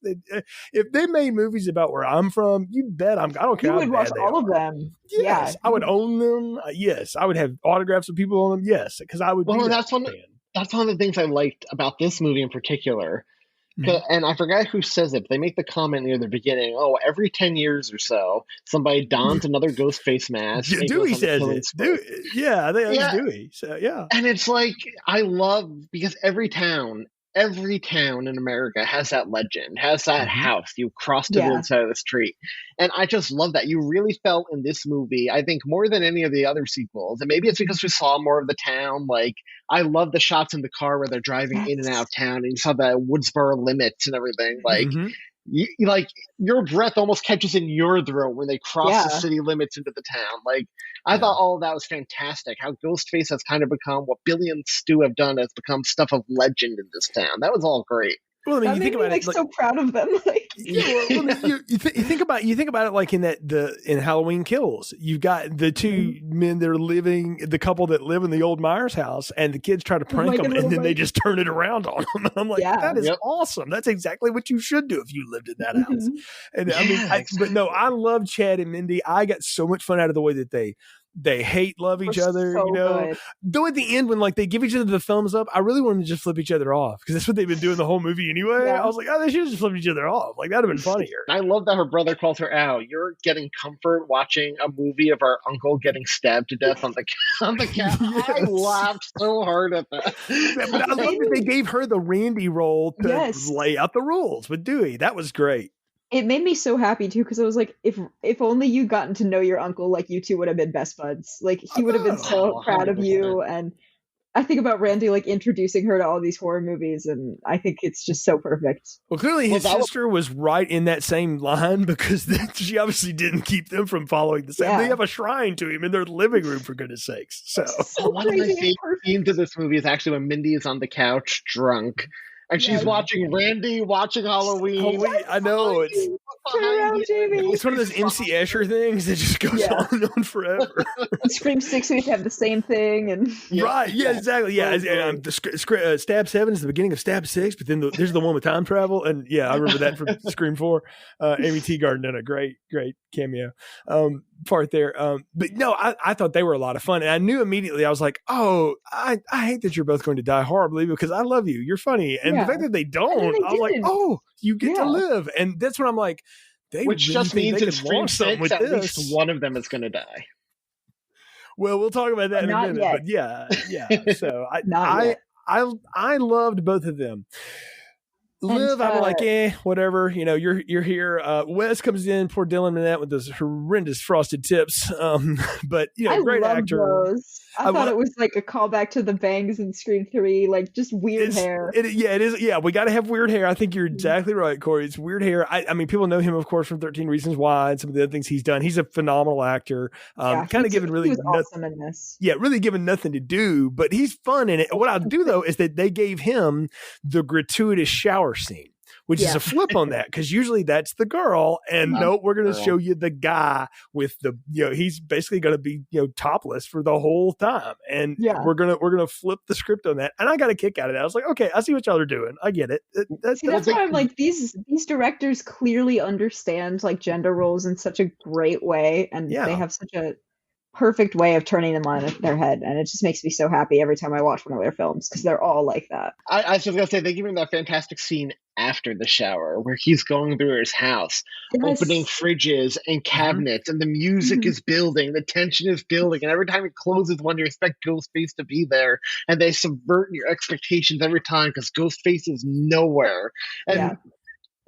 if they made movies about where I'm from, you bet I don't care. You would watch all of them. Yes, I would own them. Yes, I would have autographs of people on them. Yes, because I would. Well, that's one of the things I liked about this movie in particular. And I forgot who says it, but they make the comment near the beginning, every 10 years or so, somebody dons another Ghostface mask. Dewey says it. I think it's Dewey. So, yeah. And it's like, I love, because every town in America has that legend, has that house you cross to the other side of the street. And I just love that. You really felt in this movie, I think, more than any of the other sequels. And maybe it's because we saw more of the town. Like, I love the shots in the car where they're driving in and out of town, and you saw the Woodsboro limits and everything. Like, like your breath almost catches in your throat when they cross the city limits into the town. Like, I thought all of that was fantastic. How Ghostface has kind of become what Billy and Stu have done, has become stuff of legend in this town. That was all great. Well, I mean, you think about it, so proud of them. Like, you think about it like in Halloween Kills, you've got the two men that are the couple that live in the old Myers house, and the kids try to prank them, and then they just turn it around on them. And I'm like, that is awesome. That's exactly what you should do if you lived in that house. And I mean, but no, I love Chad and Mindy. I got so much fun out of the way that they hate love each other, so good. Though at the end when like they give each other the thumbs up, I really wanted to just flip each other off because that's what they've been doing the whole movie anyway. I was like, they should just flip each other off. Like that'd have been funnier. I love that her brother calls her out. You're getting comfort watching a movie of our uncle getting stabbed to death on the couch. I laughed so hard at that. But I love that they gave her the Randy role to lay out the rules with Dewey. That was great. It made me so happy too, because I was like, if only you'd gotten to know your uncle, like you two would have been best buds. Like he would have been so proud of you. And I think about Randy like introducing her to all these horror movies, and I think it's just so perfect. Well, clearly his sister was right in that same line because she obviously didn't keep them from following the same. They have a shrine to him in their living room, for goodness sakes. So one of my favorite scenes of this movie is actually when Mindy is on the couch drunk. And she's watching Randy, watching Halloween. I know. It's one of those MC Escher things that just goes on and on forever. Scream 6, we have the same thing. And right. Yeah, exactly. Yeah. Stab 7 is the beginning of Stab 6, but then there's the one with time travel. And yeah, I remember that from Scream 4. Amy Teagarden did a great cameo part there. But no, I thought they were a lot of fun. And I knew immediately, I was like, I hate that you're both going to die horribly because I love you. You're funny. And the fact that they don't, I was like, you get to live. And that's when I'm like, which just means in Scream 6, at least one of them is going to die. Well, we'll talk about that in a minute. Yet. But yeah. So I loved both of them. Liv, I'm like, whatever. You know, you're here. Wes comes in, poor Dylan Minnette with those horrendous frosted tips. But great actor. Those. I thought it was like a callback to the bangs in Scream 3, like just weird hair. It is. Yeah, we got to have weird hair. I think you're exactly right, Cory. It's weird hair. I mean, people know him, of course, from 13 Reasons Why and some of the other things he's done. He's a phenomenal actor. Kind of given really awesome in this. Yeah, really given nothing to do, but he's fun in it. What I'll do though is that they gave him the gratuitous shower scene, which is a flip on that, because usually that's the girl, and no, we're going to show you the guy with the, he's basically going to be, topless for the whole time, and we're gonna flip the script on that, and I got a kick out of that. I was like, okay, I see what y'all are doing. I get it. That's why I'm like, these directors clearly understand like gender roles in such a great way, and they have such a perfect way of turning them on their head, and it just makes me so happy every time I watch one of their films because they're all like that. I was just gonna say, they give him that fantastic scene after the shower where he's going through his house, opening fridges and cabinets, and the music is building, the tension is building, and every time it closes one, you expect Ghostface to be there, and they subvert your expectations every time because Ghostface is nowhere. And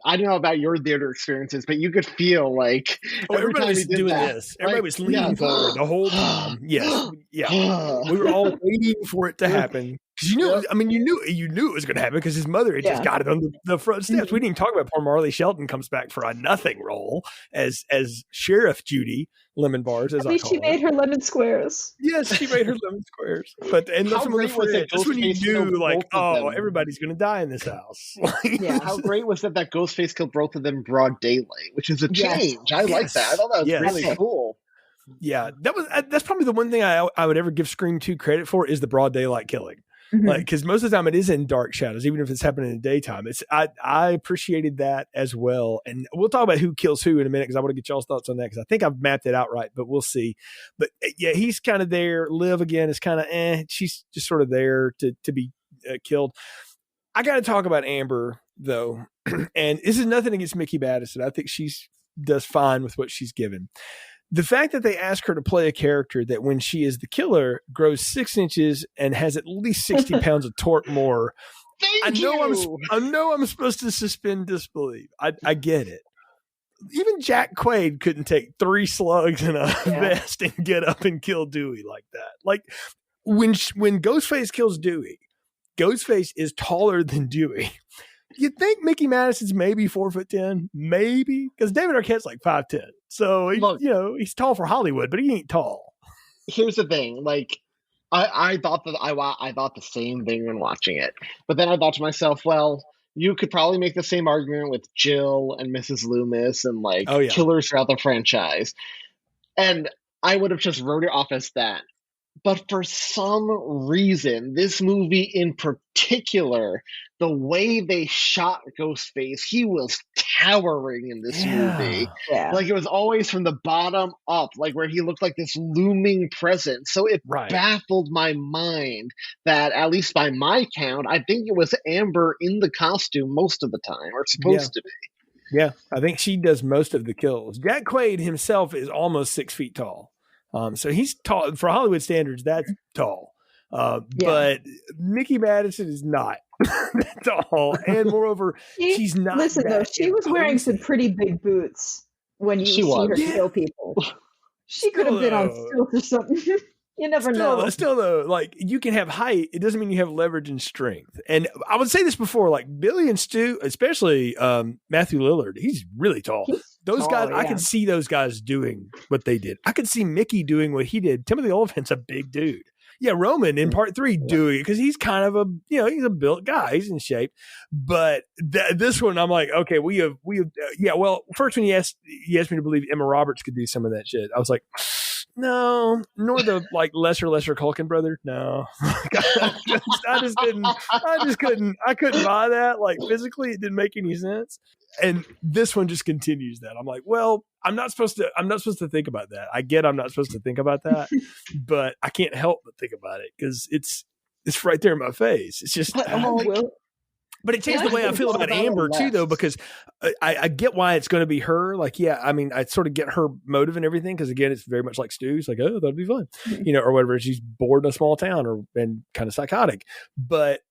I don't know about your theater experiences, but you could feel like everybody was doing this. Everybody was leaning forward the whole time. Yes, we were all waiting for it to happen because you knew. I mean, you knew it was going to happen because his mother had just got it on the front steps. We didn't even talk about poor Marley Shelton comes back for a nothing role as Sheriff Judy Lemon Bars. As I call she made her lemon squares. Yes, she made her lemon squares. But and that's when you knew, like, oh, everybody's going to die in this house. How great was that Ghostface killed both of them in broad daylight, which is a change. I like that. I thought that was really cool. Yeah, that's probably the one thing I would ever give Scream 2 credit for is the broad daylight killing. Like, because most of the time it is in dark shadows, even if it's happening in the daytime. I appreciated that as well, and we'll talk about who kills who in a minute because I want to get y'all's thoughts on that because I think I've mapped it out right, but we'll see. But yeah, he's kind of there. Liv again is kind of she's just sort of there to be killed. I got to talk about Amber though, and this is nothing against Mickey Madison. I think she's does fine with what she's given. The fact that they ask her to play a character that when she is the killer grows 6 inches and has at least 60 pounds of torque more. I know I'm supposed to suspend disbelief. I get it. Even Jack Quaid couldn't take 3 slugs in a vest and get up and kill Dewey like that. Like when Ghostface kills Dewey, Ghostface is taller than Dewey. You'd think Mickey Madison's maybe 4'10", maybe, because David Arquette's like 5'10". So he's tall for Hollywood, but he ain't tall. Here's the thing, like I thought the same thing when watching it, but then I thought to myself, well, you could probably make the same argument with Jill and Mrs. Loomis and killers throughout the franchise, and I would have just wrote it off as that. But for some reason, this movie in particular, the way they shot Ghostface, he was towering in this movie. Yeah. Like, it was always from the bottom up, like where he looked like this looming presence. So it baffled my mind that, at least by my count, I think it was Amber in the costume most of the time, or supposed to be. Yeah, I think she does most of the kills. Jack Quaid himself is almost 6 feet tall. So he's tall for Hollywood standards. That's tall, but Mickey Madison is not that tall, and moreover, she's not. Listen, though, she was wearing some pretty big boots when you see her kill people. She could have been on stilts or something. You never know. Still, though, like, you can have height. It doesn't mean you have leverage and strength. And I would say this before, like Billy and Stu, especially Matthew Lillard, he's really tall. Those guys, I could see those guys doing what they did. I could see Mickey doing what he did. Timothy Olyphant's a big dude. Yeah, Roman in part 3 doing it because he's kind of he's a built guy. He's in shape. But this one, I'm like, okay, we have. Well, first when he asked me to believe Emma Roberts could do some of that shit, I was like, no, nor the lesser Culkin brother. No, I just couldn't. I couldn't buy that. Like, physically, it didn't make any sense. And this one just continues that. I'm like, well, I'm not supposed to think about that. I get I'm not supposed to think about that, but I can't help but think about it because it's right there in my face. It's just. But it changed the way I feel about Amber too, though, because I get why it's going to be her. Like, yeah, I mean, I sort of get her motive and everything because, again, it's very much like Stu's. Like, oh, that'd be fun, or whatever. She's bored in a small town and kind of psychotic. But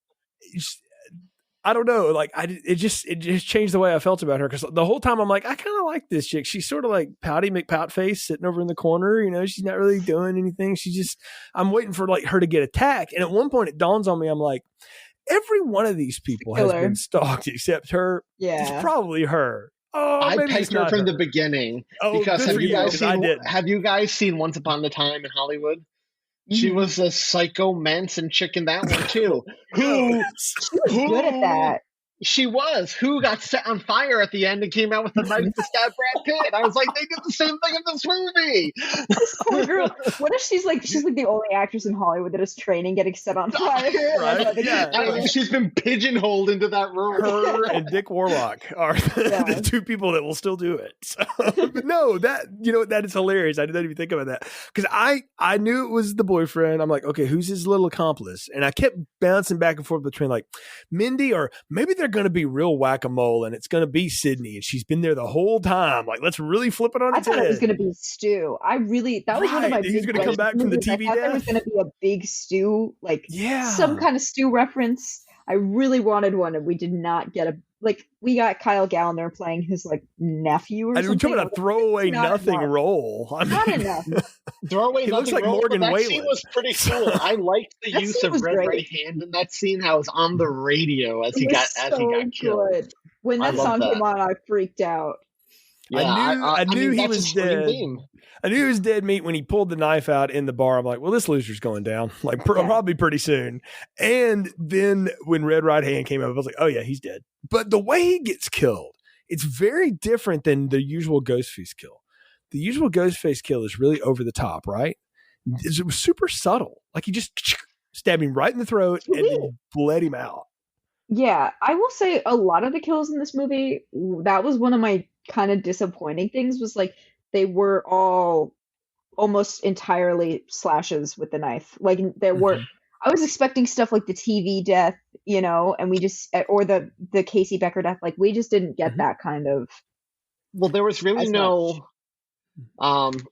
I don't know. Like, it just changed the way I felt about her because the whole time I'm like, I kind of like this chick. She's sort of like Pouty McPoutface sitting over in the corner. She's not really doing anything. I'm waiting for like her to get attacked. And at one point, it dawns on me. I'm like, every one of these people has been stalked except her. Yeah. It's probably her. Oh, I pegged her from the beginning. Because have you guys seen Once Upon a Time in Hollywood? She was a psycho Manson chick in that one too. She was good at that. She was. Who got set on fire at the end and came out with a knife to stab Brad Pitt? I was like, they did the same thing in this movie. This poor girl. What if she's like the only actress in Hollywood that is training getting set on fire? Right? Yeah. She's been pigeonholed into that role. Her and Dick Warlock are the two people that will still do it. So, but no, that is hilarious. I didn't even think about that because I knew it was the boyfriend. I'm like, okay, who's his little accomplice? And I kept bouncing back and forth between like Mindy or maybe they're going to be real whack-a-mole and it's going to be Sydney and she's been there the whole time. Like, let's really flip it on its head. I thought it was going to be Stu. That was one of my big He's going to come back from the TV I thought there was going to be a big Stu, some kind of Stu reference. I really wanted one and we did not get we got Kyle Gallner playing his nephew or something. We're talking about a throwaway nothing role. Not enough. Throwaway he nothing looks like role, Morgan that Whalen. scene was pretty cool. I liked the use of Red Right Hand in that scene. How it was on the radio as he got killed. Good. When that song came on, I freaked out. Yeah, I knew he was dead. I knew he was dead meat when he pulled the knife out in the bar. I'm like, well, this loser's going down, probably pretty soon. And then when Red Right Hand came up, I was like, oh yeah, he's dead. But the way he gets killed, it's very different than the usual Ghostface kill. The usual Ghostface kill is really over the top, right? It was super subtle. Like he just stabbed him right in the throat and then bled him out. Yeah, I will say a lot of the kills in this movie, that was one of my kind of disappointing things was they were all almost entirely slashes with the knife. There were, I was expecting stuff like the TV death, and we just, or the Casey Becker death. We just didn't get that kind of. Well, there was really no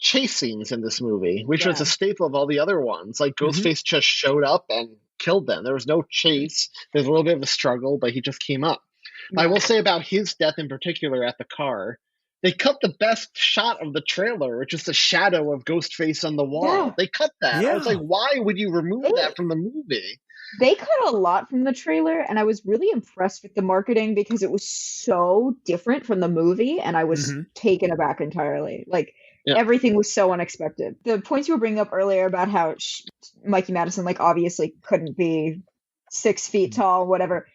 chase scenes in this movie, which was a staple of all the other ones. Ghostface just showed up and killed them. There was no chase. There's a little bit of a struggle, but he just came up. Yeah. I will say about his death in particular at the car, they cut the best shot of the trailer, which is the shadow of Ghostface on the wall. Yeah. They cut that. Yeah. I was like, why would you remove that from the movie? They cut a lot from the trailer, and I was really impressed with the marketing because it was so different from the movie, and I was taken aback entirely. Everything was so unexpected. The points you were bringing up earlier about how Mikey Madison, obviously couldn't be 6 feet tall, whatever.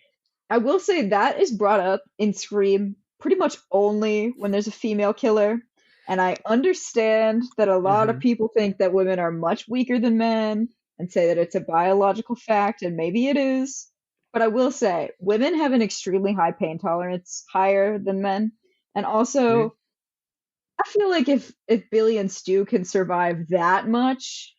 I will say that is brought up in Scream pretty much only when there's a female killer. And I understand that a lot of people think that women are much weaker than men and say that it's a biological fact, and maybe it is. But I will say women have an extremely high pain tolerance, higher than men. And also, I feel like if Billy and Stu can survive that much,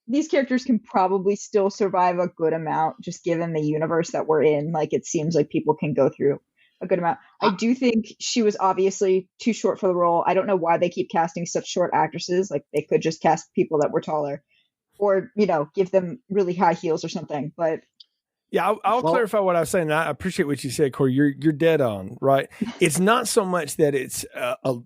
these characters can probably still survive a good amount, just given the universe that we're in. It seems like people can go through a good amount. I do think she was obviously too short for the role. I don't know why they keep casting such short actresses. They could just cast people that were taller or, give them really high heels or something. But yeah, I'll clarify what I was saying. I appreciate what you said, Cory. You're dead on, right? It's not so much that it's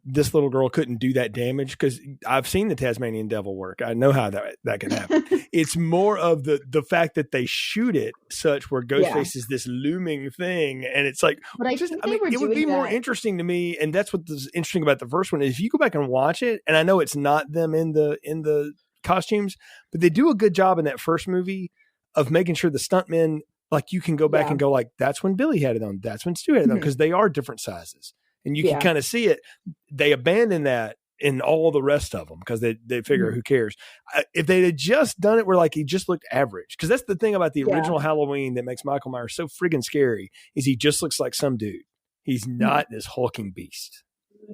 this little girl couldn't do that damage, because I've seen the Tasmanian Devil work. I know how that can happen. It's more of the fact that they shoot it such where Ghostface is this looming thing, and it's like, it would be more interesting to me, and that's what's interesting about the first one is if you go back and watch it, and I know it's not them in the costumes, but they do a good job in that first movie of making sure the stuntmen. You can go back and go that's when Billy had it on. That's when Stu had it on, because they are different sizes. And you can kind of see it. They abandon that in all the rest of them because they figure who cares. If they had just done it where he just looked average, because that's the thing about the original Halloween that makes Michael Myers so friggin' scary is he just looks like some dude. He's not this hulking beast.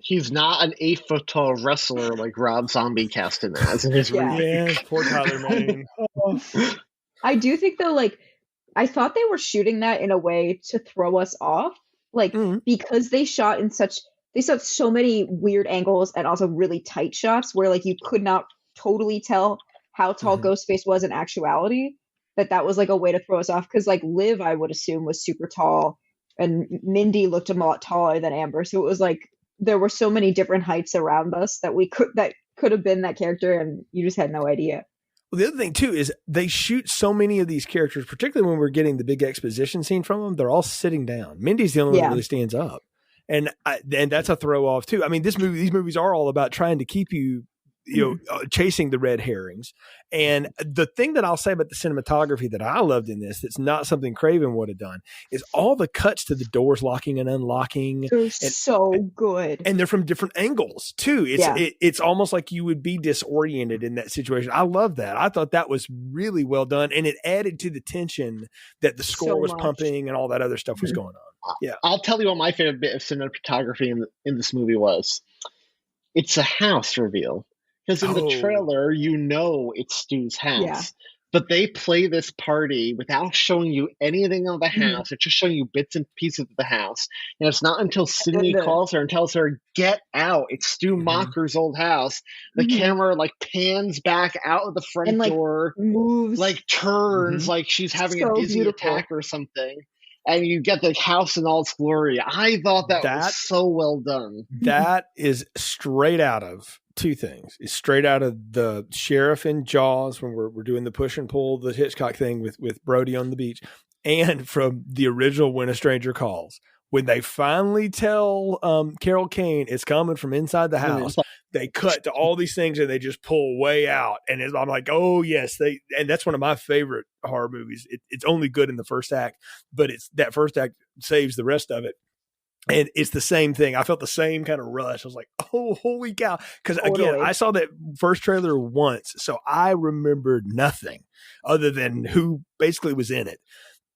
He's not an 8-foot tall wrestler like Rob Zombie cast him as in his remake. Poor Tyler Mane. I do think though, I thought they were shooting that in a way to throw us off, because they shot so many weird angles and also really tight shots where you could not totally tell how tall Ghostface was in actuality. That was a way to throw us off, because Liv, I would assume, was super tall, and Mindy looked a lot taller than Amber. So it was there were so many different heights around us that could have been that character, and you just had no idea. Well, the other thing, too, is they shoot so many of these characters, particularly when we're getting the big exposition scene from them, they're all sitting down. Mindy's the only one that really stands up. And that's a throw off, too. I mean, these movies are all about trying to keep you chasing the red herrings. And the thing that I'll say about the cinematography that I loved in this, that's not something Craven would have done, is all the cuts to the doors locking and unlocking. They're so good. And they're from different angles too. It's almost like you would be disoriented in that situation. I love that. I thought that was really well done. And it added to the tension that the score was pumping and all that other stuff was going on. Yeah. I'll tell you what my favorite bit of cinematography in this movie was. It's a house reveal. Because in the trailer, it's Stu's house. Yeah. But they play this party without showing you anything of the house. It's just showing you bits and pieces of the house. And it's not until Sydney calls her and tells her, get out. It's Stu Macher's old house. The camera pans back out of the front door. Moves. Turns like she's having a dizzy attack or something. And you get the house in all its glory. I thought that was so well done. That is straight out of two things. It's straight out of the sheriff in Jaws when we're doing the push and pull, the Hitchcock thing with Brody on the beach, and from the original When a Stranger Calls. When they finally tell Carol Kane it's coming from inside the house, they cut to all these things and they just pull way out. And I'm like, oh yes, and that's one of my favorite horror movies. It's only good in the first act, but that first act saves the rest of it. And it's the same thing. I felt the same kind of rush. I was like, oh, holy cow. Because again, I saw that first trailer once, so I remembered nothing other than who basically was in it.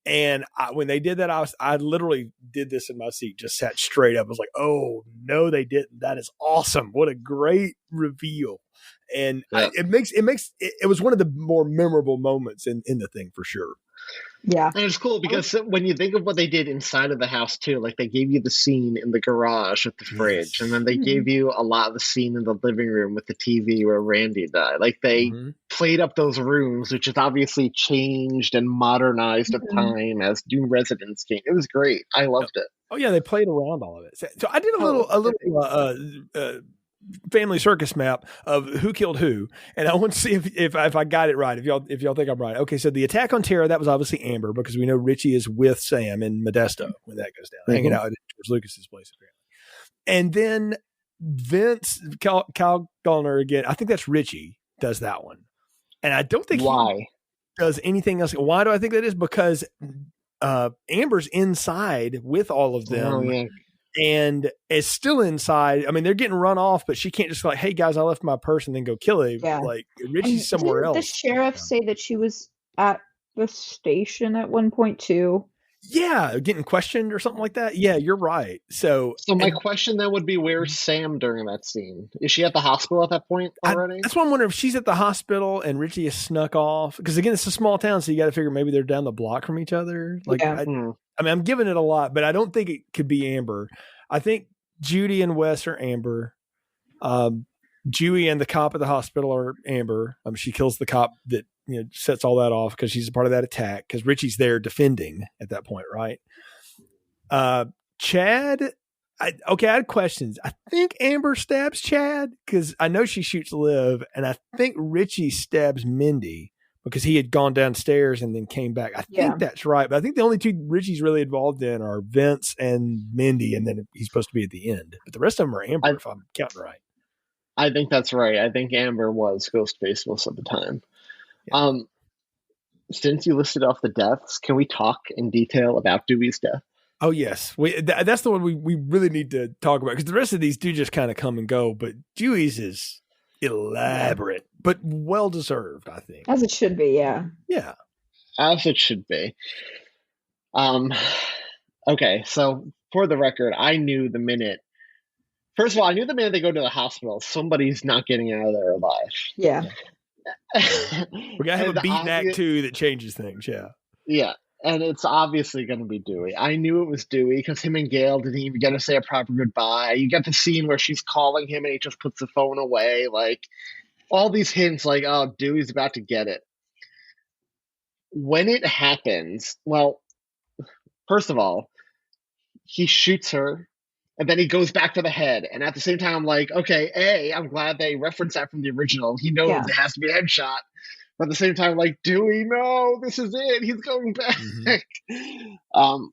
And when they did that, I literally did this in my seat, just sat straight up. I was like, oh, no, they didn't. That is awesome. What a great reveal. And it was one of the more memorable moments in the thing for sure. Yeah. And it's cool because when you think of what they did inside of the house too, they gave you the scene in the garage with the fridge, and then they gave you a lot of the scene in the living room with the TV where Randy died. They played up those rooms, which is obviously changed and modernized at time as new residents came. It was great. I loved it. Oh yeah, they played around all of it. So I did a little family circus map of who killed who, and I want to see if I got it right. If y'all think I'm right. Okay, so the attack on Tara, that was obviously Amber, because we know Richie is with Sam in Modesto when that goes down, hanging out at George Lucas's place apparently. And then Vince Kyle Gallner again. I think that's Richie does that one, and I don't think he does anything else. Why do I think that is? Because Amber's inside with all of them. Oh, yeah. And is still inside. I mean, they're getting run off, but she can't just hey guys, I left my purse and then go kill him. Yeah. Richie's somewhere else. Did the sheriff say that she was at the station at one point too? Yeah, getting questioned or something like that. Yeah, you're right. So my question then would be, where's Sam during that scene? Is she at the hospital at that point already? That's why I'm wondering if she's at the hospital and Richie has snuck off. Because again, it's a small town, so you got to figure maybe they're down the block from each other. I mean, I'm giving it a lot, but I don't think it could be Amber. I think Judy and Wes are Amber. Dewey and the cop at the hospital are Amber. She kills the cop that sets all that off because she's a part of that attack, because Richie's there defending at that point, right? Chad, I had questions. I think Amber stabs Chad because I know she shoots Liv, and I think Richie stabs Mindy because he had gone downstairs and then came back. I think that's right, but I think the only two Richie's really involved in are Vince and Mindy, and then he's supposed to be at the end. But the rest of them are Amber, if I'm counting right. I think that's right. I think Amber was Ghostface most of the time. Yeah. Since you listed off the deaths, can we talk in detail about Dewey's death? Oh, yes. That's the one we really need to talk about, because the rest of these do just kind of come and go, but Dewey's is elaborate, but well-deserved, I think. As it should be, yeah. Yeah. As it should be. Okay, so for the record, I knew the minute they go to the hospital, somebody's not getting out of there alive. Yeah. We gotta have a beaten act 2 that changes things. Yeah, and it's obviously going to be Dewey. I knew it was Dewey because him and Gail didn't even get to say a proper goodbye. You get the scene where she's calling him and he just puts the phone away. All these hints, oh, Dewey's about to get it. When it happens, well, first of all, he shoots her. And then he goes back to the head. And at the same time, I'm like, okay, I'm glad they referenced that from the original. He knows it has to be a headshot. But at the same time, Dewey, no, this is it. He's going back. Mm-hmm.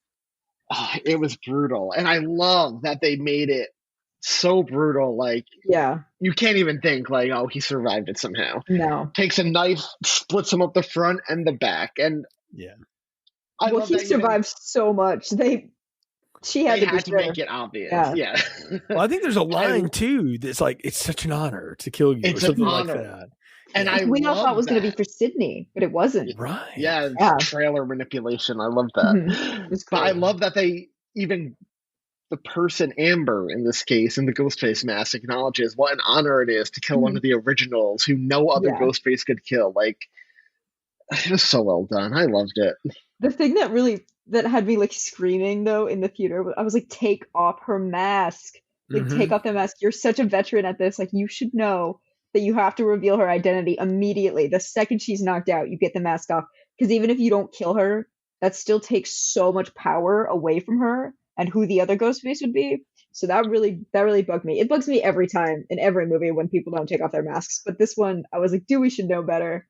It was brutal. And I love that they made it so brutal. Like, yeah, you can't even think like, oh, he survived it somehow. no. Takes a knife, splits him up the front and the back, and Yeah. Well, he survived so much. She had to make it obvious. Yeah. Well, I think there's a line too that's like, it's such an honor to kill you, It's or something an like honor. that. And we all thought it was going to be for Sydney, but it wasn't. Right. Yeah, trailer manipulation. I love that. Mm-hmm. It was cool. I love that they even the person Amber in this case in the Ghostface mask acknowledges what an honor it is to kill one of the originals who no other Ghostface could kill. Like, it was so well done. I loved it. The thing that had me like screaming though in the theater, I was like, take off her mask. Like, take off the mask. You're such a veteran at this. Like, you should know that you have to reveal her identity immediately. The second she's knocked out, you get the mask off. Because even if you don't kill her, that still takes so much power away from her and who the other Ghostface would be. So that really bugged me. It bugs me every time in every movie when people don't take off their masks. But this one, I was like, we should know better.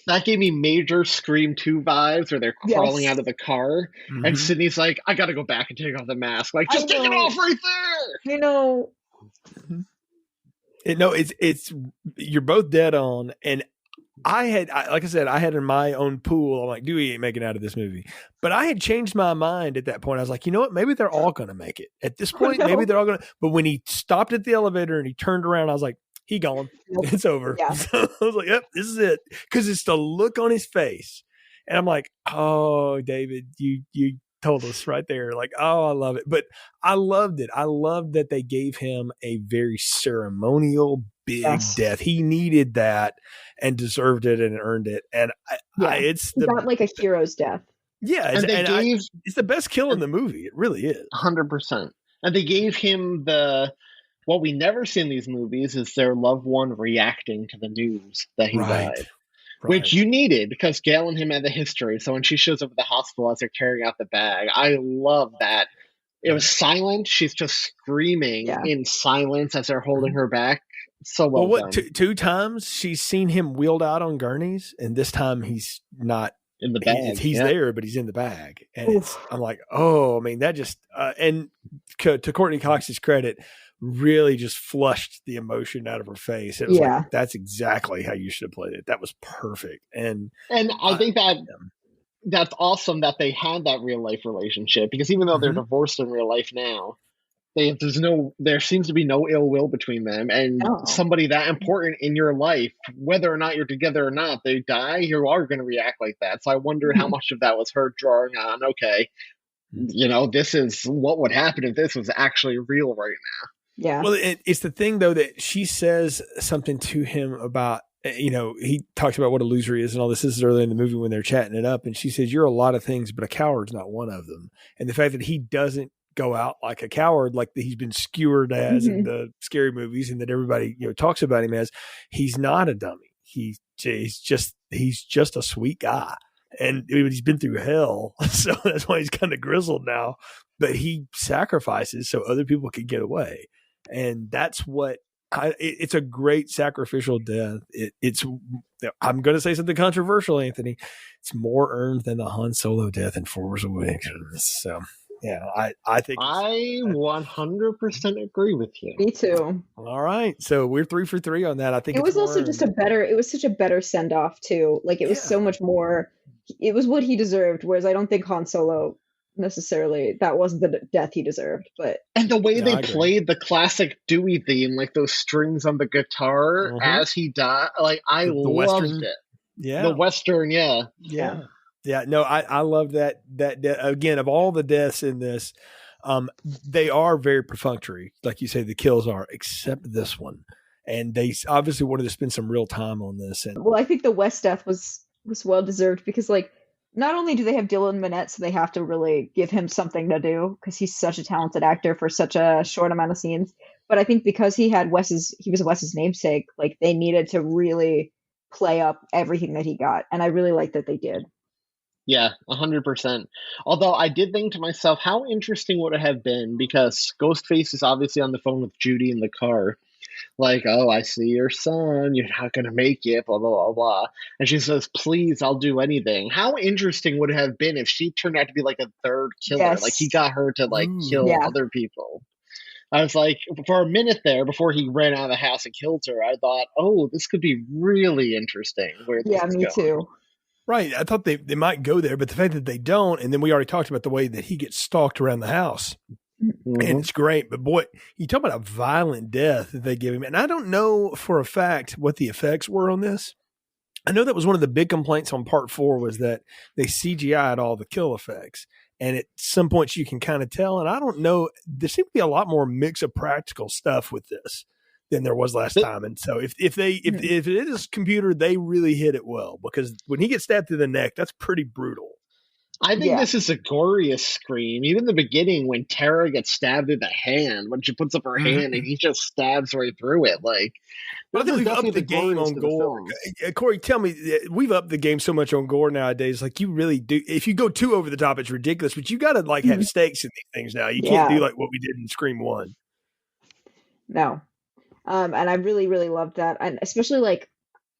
That gave me major Scream 2 vibes where they're crawling out of the car. And Sydney's like, I got to go back and take off the mask. Like, just take it off right there. You know. No, it's you're both dead on. And like I said, I had in my own pool, I'm like, Dewey ain't making out of this movie. But I had changed my mind at that point. I was like, you know what? Maybe they're all going to make it. At this point, maybe they're all going to. But when he stopped at the elevator and he turned around, I was like, he gone. It's over. Yeah. So I was like, yep, this is it. Because it's the look on his face. And I'm like, oh, David, you told us right there. Like, oh, I love it. But I loved it. I loved that they gave him a very ceremonial, big death. He needed that and deserved it and earned it. And it's not like a hero's death. Yeah. It's the best kill in the movie. It really is. 100%. And they gave him what we never see in these movies is their loved one reacting to the news that he died. Which you needed because Gail and him had the history. So when she shows up at the hospital as they're carrying out the bag, I love that. It was silent. She's just screaming in silence as they're holding her back. So well done. Two times she's seen him wheeled out on gurneys, and this time he's not in the bag. He's there, but he's in the bag. And I'm like, oh, I mean, that just and to Courtney Cox's credit, really just flushed the emotion out of her face. It was like, that's exactly how you should have played it. That was perfect. And I think that's awesome that they had that real life relationship, because even though they're divorced in real life now, there seems to be no ill will between them. And somebody that important in your life, whether or not you're together or not, they die, you are going to react like that. So I wonder how much of that was her drawing on, okay, this is what would happen if this was actually real right now. Yeah. Well, it's the thing though that she says something to him about, he talks about what a loser he is and all this. This is early in the movie when they're chatting it up, and she says, "You're a lot of things, but a coward's not one of them." And the fact that he doesn't go out like a coward, like he's been skewered as in the scary movies, and that everybody talks about him as, he's not a dummy. He's just a sweet guy, and he's been through hell, so that's why he's kind of grizzled now. But he sacrifices so other people can get away. And that's what it's a great sacrificial death. I'm going to say something controversial, Anthony. It's more earned than the Han Solo death in Force Awakens. So, yeah, I think I 100% agree with you. Me too. All right, so we're 3 for 3 on that. I think it was also just it was such a better send off too. Like it was so much more. It was what he deserved. Whereas I don't think Han Solo necessarily, that wasn't the death he deserved. And the way they played the classic Dewey theme, like those strings on the guitar as he died, like I loved Western, it. Yeah, the Western, yeah. No, I love that again, of all the deaths in this, they are very perfunctory, like you say, the kills are, except this one, and they obviously wanted to spend some real time on this. And I think the West death was well deserved, because like, not only do they have Dylan Minnette, so they have to really give him something to do because he's such a talented actor for such a short amount of scenes. But I think because he was Wes's namesake, like they needed to really play up everything that he got. And I really like that they did. Yeah, 100%. Although I did think to myself, how interesting would it have been, because Ghostface is obviously on the phone with Judy in the car. Like, oh, I see your son, you're not going to make it, blah, blah, blah, blah. And she says, please, I'll do anything. How interesting would it have been if she turned out to be like a third killer? Like he got her to like kill other people. I was like, for a minute there before he ran out of the house and killed her, I thought, oh, this could be really interesting where this is me going. too. Right. I thought they might go there, but the fact that they don't, and then we already talked about the way that he gets stalked around the house. Mm-hmm. And it's great. But boy, you talk about a violent death that they give him. And I don't know for a fact what the effects were on this. I know that was one of the big complaints on part 4 was that they CGI'd all the kill effects. And at some points you can kind of tell. And I don't know, there seemed to be a lot more mix of practical stuff with this than there was last time. And so if it is computer, they really hit it well, because when he gets stabbed through the neck, that's pretty brutal. I think this is the goriest scream. Even the beginning when Tara gets stabbed in the hand, when she puts up her hand and he just stabs right through it. Like, I think we've upped the game on gore. Cory, tell me, we've upped the game so much on gore nowadays. Like, you really do. If you go too over the top, it's ridiculous. But you got to like have stakes in these things now. You can't do like what we did in Scream 1. No. And I really, really loved that. And especially like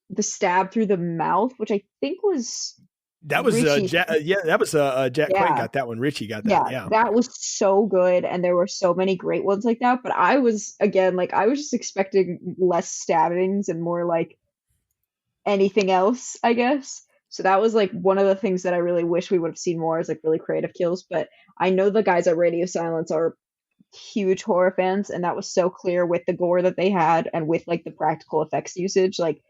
the stab through the mouth, which I think was... That was Jack Quaid got that one. Richie got that. Yeah, that was so good, and there were so many great ones like that. But I was just expecting less stabbings and more like anything else, I guess. So that was like one of the things that I really wish we would have seen more, is like really creative kills. But I know the guys at Radio Silence are huge horror fans, and that was so clear with the gore that they had and with like the practical effects usage. Like,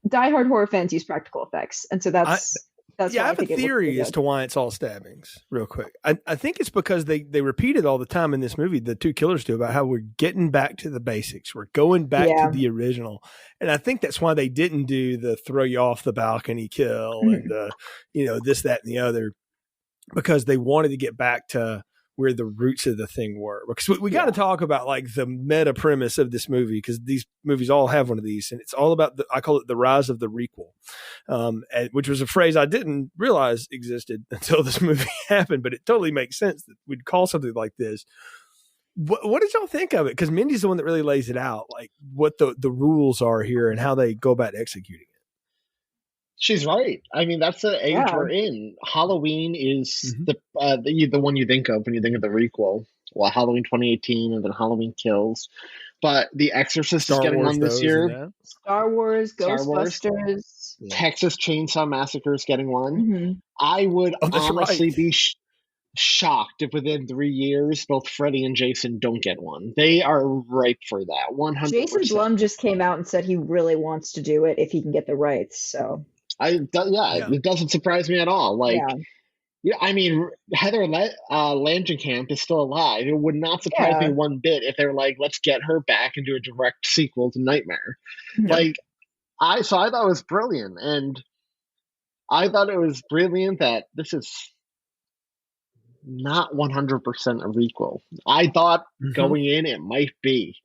diehard horror fans use practical effects, and so that's I have a theory as to why it's all stabbings. Real quick, I think it's because they repeat it all the time in this movie. The two killers do, about how we're getting back to the basics. We're going back to the original, and I think that's why they didn't do the throw you off the balcony kill and this, that, and the other, because they wanted to get back to where the roots of the thing were. Because we got to talk about like the meta premise of this movie, because these movies all have one of these, and it's all about I call it the rise of the requel, which was a phrase I didn't realize existed until this movie happened, but it totally makes sense that we'd call something like this. What did y'all think of it? Because Mindy's the one that really lays it out, like what the rules are here and how they go about executing it. She's right. I mean, that's the age we're in. Halloween is the one you think of when you think of the requel. Well, Halloween 2018 and then Halloween Kills. But The Exorcist is getting one this year. Star Wars, Ghostbusters. Texas Chainsaw Massacre is getting one. I would honestly be shocked if within 3 years both Freddy and Jason don't get one. They are ripe for that. 100%. Jason Blum just came out and said he really wants to do it if he can get the rights. So... it doesn't surprise me at all. Like, I mean, Heather Langenkamp is still alive. It would not surprise me one bit if they're like, let's get her back and do a direct sequel to Nightmare. Like, I thought it was brilliant, and I thought it was brilliant that this is not 100% a requel. I thought going in it might be.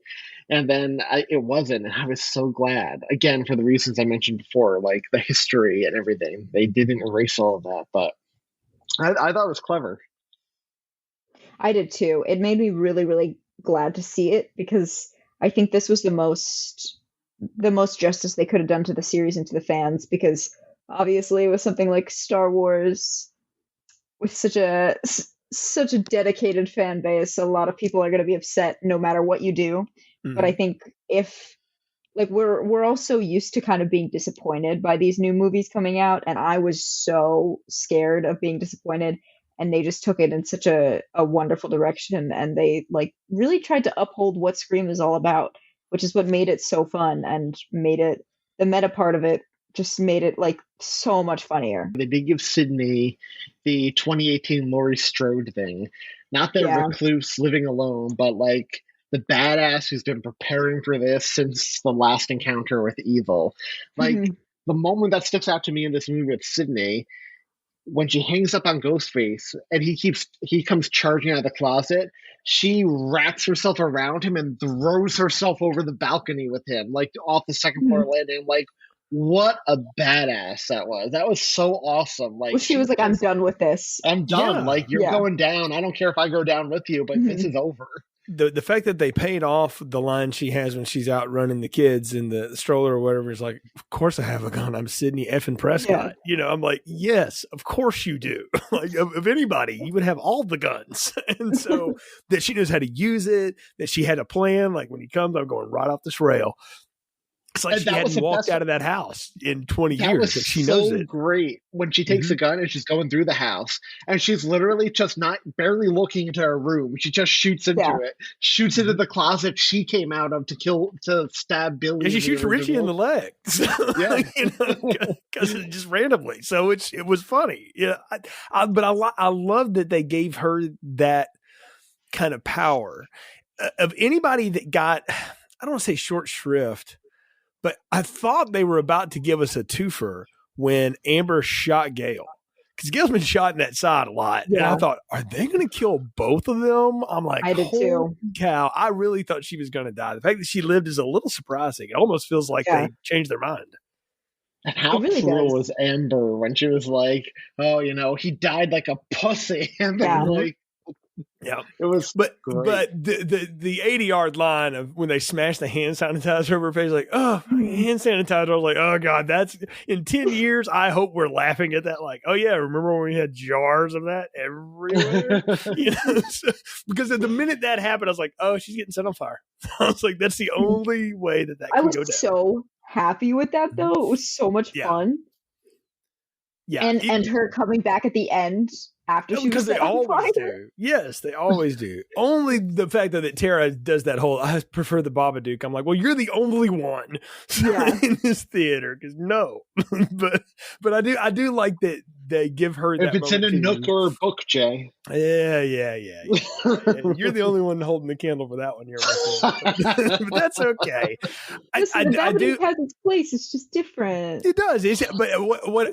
And then it wasn't, and I was so glad. Again, for the reasons I mentioned before, like the history and everything. They didn't erase all of that, but I thought it was clever. I did too. It made me really, really glad to see it, because I think this was the most justice they could have done to the series and to the fans, because obviously it was something like Star Wars with such a dedicated fan base. A lot of people are going to be upset no matter what you do. But I think if like we're all so used to kind of being disappointed by these new movies coming out, and I was so scared of being disappointed, and they just took it in such a wonderful direction, and they like really tried to uphold what Scream is all about, which is what made it so fun and made it, the meta part of it just made it like so much funnier. They did give Sydney the 2018 Laurie Strode thing, not the recluse living alone, but like the badass who's been preparing for this since the last encounter with evil. Like the moment that sticks out to me in this movie with Sydney, when she hangs up on Ghostface and he comes charging out of the closet, she wraps herself around him and throws herself over the balcony with him, like off the second floor landing. Like, what a badass that was. That was so awesome. Like, she was like, I'm done with this. I'm done. Like, you're going down. I don't care if I go down with you, but this is over. the fact that they paid off the line she has when she's out running the kids in the stroller or whatever is like, of course I have a gun. I'm Sidney effing Prescott. I'm like, yes, of course you do. Like of anybody, you would have all the guns. And so that she knows how to use it, that she had a plan. Like when he comes, I'm going right off this rail. It's like she hadn't walked out of that house in 20 years. That she knows it. Great when she takes a gun and she's going through the house and she's literally just barely looking into her room. She just shoots into it, shoots into the closet she came out of to stab Billy. And she shoots Richie in the leg. Because just randomly. So it was funny. Yeah, but I love that they gave her that kind of power. Of anybody that got, I don't want to say short shrift, but I thought they were about to give us a twofer when Amber shot Gail. Because Gail's been shot in that side a lot. Yeah. And I thought, are they going to kill both of them? I'm like, I did too. Cow. I really thought she was going to die. The fact that she lived is a little surprising. It almost feels like they changed their mind. And how cruel was Amber when she was like, oh, he died like a pussy. And then yeah, it was but great. the 80-yard line of when they smashed the hand sanitizer over her face, like, oh, hand sanitizer. I was like, oh god, that's in 10 years. I hope we're laughing at that. Like, oh yeah, remember when we had jars of that everywhere? Because at the minute that happened, I was like, oh, she's getting set on fire. I was like, that's the only way that can go down. I was so happy with that though. It was so much fun. Yeah, and her coming back at the end. After she was because they always do. Yes, they always do. Only the fact that Tara does that whole, I prefer the Babadook. I'm like, well, you're the only one in this theater. Because no, but I do like that they give her that. If it's in a nook or a book, Jay. Yeah. You're the only one holding the candle for that one here. But that's okay. Listen, the Babadook has its place. It's just different. It does. But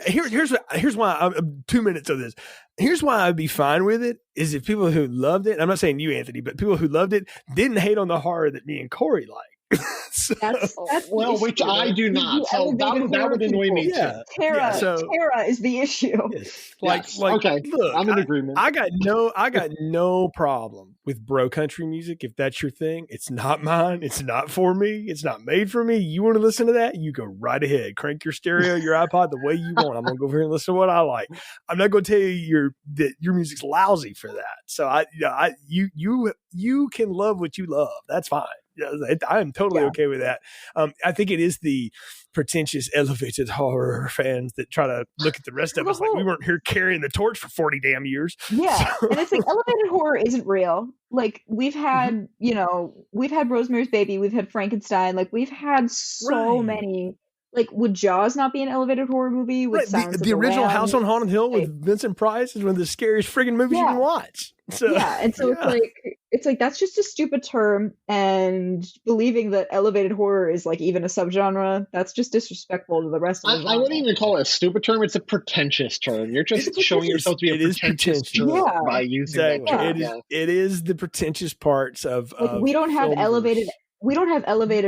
here's why I'm 2 minutes of this. Here's why I'd be fine with it is if people who loved it, I'm not saying you, Anthony, but people who loved it didn't hate on the horror that me and Cory like. So, that's which I do not. So that would annoy me too. Tara is the issue. Like, okay, look, I'm in agreement. I got no problem with bro country music. If that's your thing, it's not mine. It's not for me. It's not made for me. You want to listen to that? You go right ahead. Crank your stereo, your iPod the way you want. I'm gonna go over here and listen to what I like. I'm not gonna tell you that your music's lousy for that. So you can love what you love. That's fine. I am totally okay with that. I think it is the pretentious elevated horror fans that try to look at the rest of us like we weren't here carrying the torch for 40 damn years. Yeah. And it's like elevated horror isn't real. Like we've had, we've had Rosemary's Baby, we've had Frankenstein, like we've had so many. Like, would Jaws not be an elevated horror movie? With the original House on Haunted Hill with Vincent Price is one of the scariest friggin' movies you can watch. So, and so it's like that's just a stupid term, and believing that elevated horror is like even a subgenre, that's just disrespectful to the rest of the genre. I wouldn't even call it a stupid term; it's a pretentious term. You're just showing yourself to be a pretentious term by using that term. It is the pretentious parts of. Like, we don't have elevated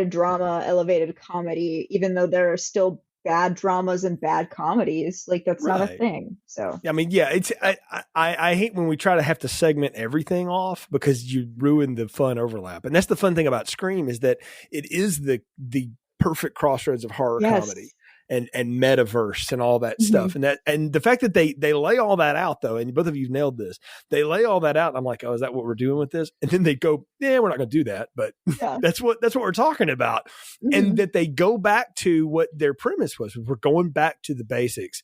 drama, elevated comedy, even though there are still bad dramas and bad comedies. Like that's not a thing. So I mean, it's I hate when we try to have to segment everything off because you ruin the fun overlap. And that's the fun thing about Scream is that it is the perfect crossroads of horror comedy. And metaverse and all that stuff. And the fact that they lay all that out though, and both of you nailed this, they lay all that out. And I'm like, oh, is that what we're doing with this? And then they go, yeah, we're not going to do that, but that's what we're talking about. And that they go back to what their premise was. We're going back to the basics.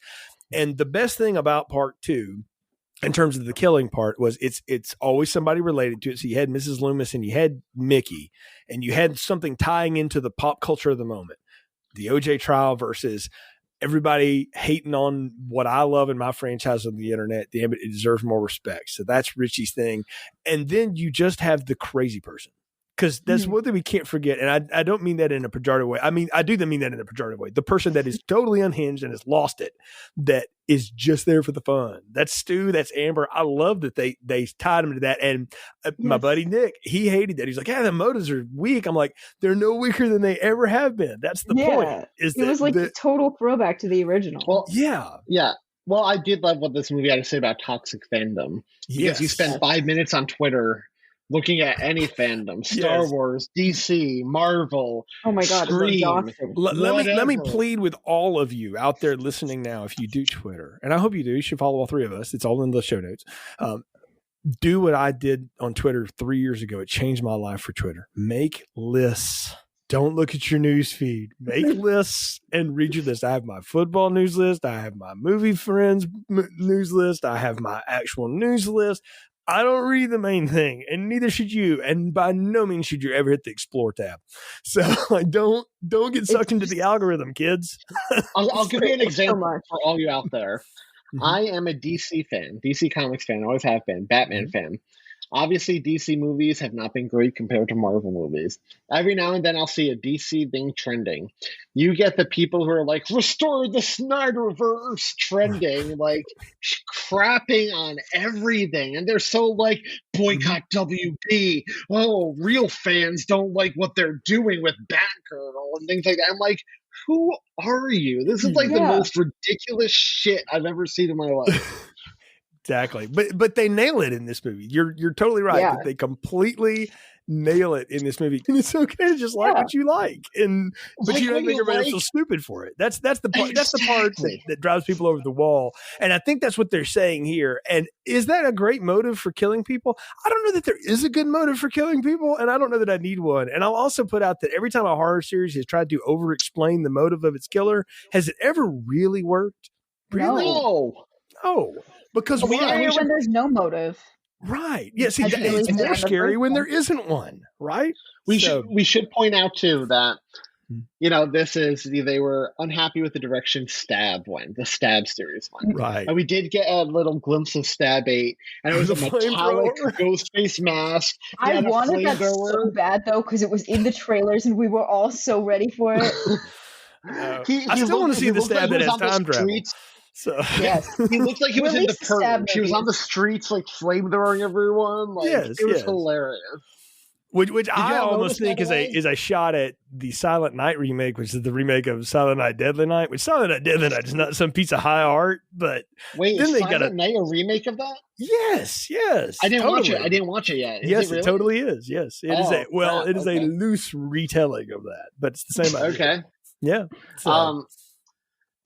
And the best thing about part 2, in terms of the killing part, was it's always somebody related to it. So you had Mrs. Loomis and you had Mickey and you had something tying into the pop culture of the moment. The OJ trial versus everybody hating on what I love in my franchise on the internet. Damn it deserves more respect. So that's Richie's thing. And then you just have the crazy person. Because that's one thing we can't forget. And I don't mean that in a pejorative way. I mean, I do mean that in a pejorative way. The person that is totally unhinged and has lost it, that is just there for the fun. That's Stu. That's Amber. I love that they tied him to that. And my buddy Nick, he hated that. He's like, the motives are weak. I'm like, they're no weaker than they ever have been. That's the point. It was like a total throwback to the original. Well, yeah. Well, I did love what this movie had to say about toxic fandom. Because you spend 5 minutes on Twitter looking at any fandom, Star Wars, DC, Marvel, oh my God, Scream, let me plead with all of you out there listening now, if you do Twitter, and I hope you do, you should follow all three of us. It's all in the show notes. Do what I did on Twitter 3 years ago. It changed my life for Twitter. Make lists. Don't look at your news feed. Make lists and read your list. I have my football news list. I have my movie friends news list. I have my actual news list. I don't read the main thing, and neither should you. And by no means should you ever hit the Explore tab. So don't get sucked into the algorithm, kids. I'll give you an example for all you out there. Mm-hmm. I am a DC fan, DC Comics fan, always have been, Batman fan. Obviously, DC movies have not been great compared to Marvel movies. Every now and then I'll see a DC thing trending. You get the people who are like, restore the Snyderverse trending, like crapping on everything. And they're so like, boycott WB. Oh, real fans don't like what they're doing with Batgirl and things like that. I'm like, who are you? This is like the most ridiculous shit I've ever seen in my life. Exactly. But they nail it in this movie. You're totally right. Yeah. That they completely nail it in this movie. And it's okay to just like what you like. But you don't make everybody else so stupid for it. That's the part exactly. That's the part that drives people over the wall. And I think that's what they're saying here. And is that a great motive for killing people? I don't know that there is a good motive for killing people, and I don't know that I need one. And I'll also put out that every time a horror series has tried to over explain the motive of its killer, has it ever really worked? Really? No. Because it's scarier when there's no motive. Right. Yeah, see, it's more scary when there isn't one, right? We should point out, too, that, they were unhappy with the direction Stab went, the Stab series went. Right. And we did get a little glimpse of Stab 8, and it was a metallic ghost face mask. I wanted that so bad, though, because it was in the trailers, and we were all so ready for it. I still want to see the Stab that has time travel. So yes, he looked like he was in the Purge. He was on the streets, like flamethrowing everyone. Like, it was hilarious. Which I almost think is a shot at the Silent Night remake, which is the remake of Silent Night Deadly Night. Which Silent Night Deadly Night is not some piece of high art, but wait, then is Silent Night a remake of that? Yes. I didn't watch it. I didn't watch it yet. It totally is. Yes, it is a loose retelling of that, but it's the same idea. Okay. Yeah. So.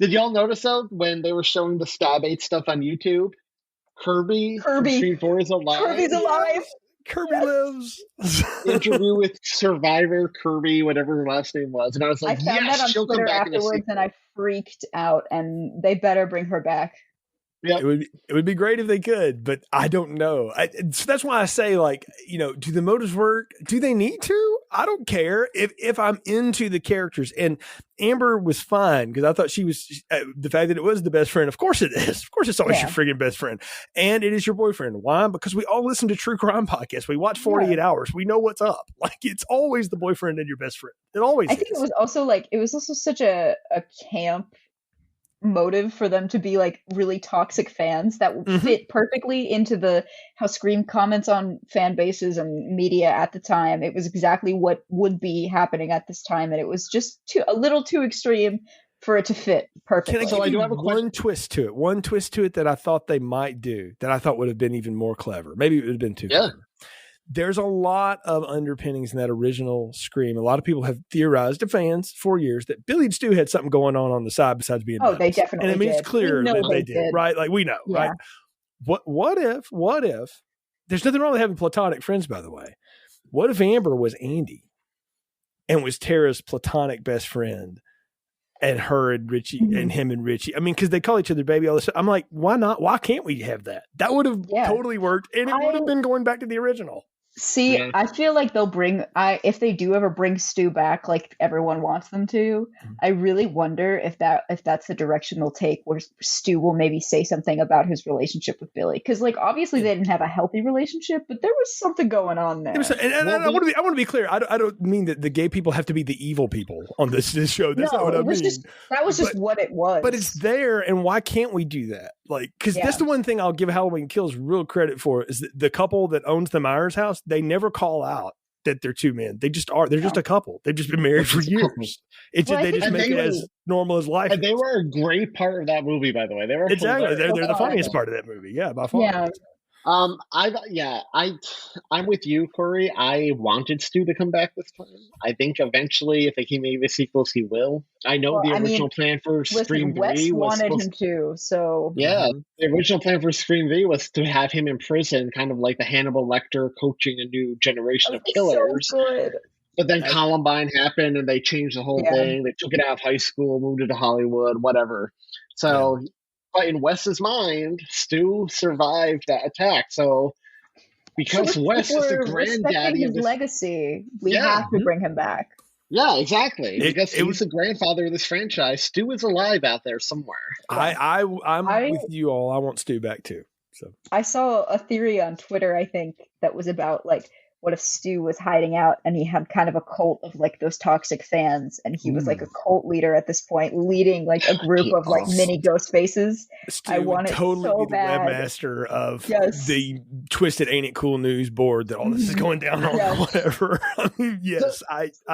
Did y'all notice though when they were showing the Stab 8 stuff on YouTube? Kirby Street 4 is alive. Kirby's alive. Kirby lives. Interview with Survivor Kirby, whatever her last name was, and I was like, I found that on Twitter afterwards, and I freaked out. And they better bring her back. Yeah, it would be great if they could, but I don't know. So that's why I say, like, do the motives work? Do they need to? I don't care if I'm into the characters. And Amber was fine because I thought she was the fact that it was the best friend. Of course it is. Of course it's always your friggin' best friend, and it is your boyfriend. Why? Because we all listen to true crime podcasts. We watch 48 Hours. We know what's up. Like, it's always the boyfriend and your best friend. It always. I think it was also such a camp motive for them to be like really toxic fans that fit perfectly into how Scream comments on fan bases and media at the time. It was exactly what would be happening at this time, and it was just a little too extreme for it to fit perfectly. So I do have one twist to it that I thought they might do that I thought would have been even more clever. Maybe it would have been too clever. There's a lot of underpinnings in that original Scream. A lot of people have theorized, to fans, for years, that Billy and Stu had something going on the side besides being nuts. They definitely did. And it's clear that they did, right? Like, we know, right? What if, there's nothing wrong with having platonic friends, by the way. What if Amber was Andy and was Tara's platonic best friend, and her and Richie and him and Richie? I mean, because they call each other baby all this. I'm like, why not? Why can't we have that? That would have totally worked, and it would have been going back to the original. See, I feel like they'll if they do ever bring Stu back, like everyone wants them to, I really wonder if that's the direction they'll take, where Stu will maybe say something about his relationship with Billy. Because, like, obviously they didn't have a healthy relationship, but there was something going on there. I want to be clear. I don't mean that the gay people have to be the evil people on this show. That's not what I mean. That was just what it was. But it's there, and why can't we do that? Like, because that's the one thing I'll give Halloween Kills real credit for, is that the couple that owns the Myers house, they never call out that they're two men. They just are. They're just a couple. They've just been married for years. They just make it as normal as life. And they were a great part of that movie, by the way. They were exactly. They're the funniest part of that movie. Yeah, by far. Yeah. I'm with you, Corey. I wanted Stu to come back this time. I think eventually, if they keep making the sequels, he will. I know the original plan for Scream 3 was wanted him to, so yeah. The original plan for Scream 3 was to have him in prison, kind of like the Hannibal Lecter coaching a new generation of killers. So good. But then Columbine happened, and they changed the whole thing. They took it out of high school, moved it to Hollywood, whatever. So. Yeah. But in Wes's mind, Stu survived that attack. So because Wes is the granddaddy of this legacy, we have to bring him back. Yeah, exactly. Because he's the grandfather of this franchise. Stu is alive out there somewhere. I'm with you all. I want Stu back too. So I saw a theory on Twitter, I think, that was about like, what if Stu was hiding out and he had kind of a cult of like those toxic fans, and he was like a cult leader at this point, leading like a group of like mini ghost faces. Stu I want totally so be the webmaster of the Twisted Ain't It Cool news board that all this is going down on or whatever. I mean, yes,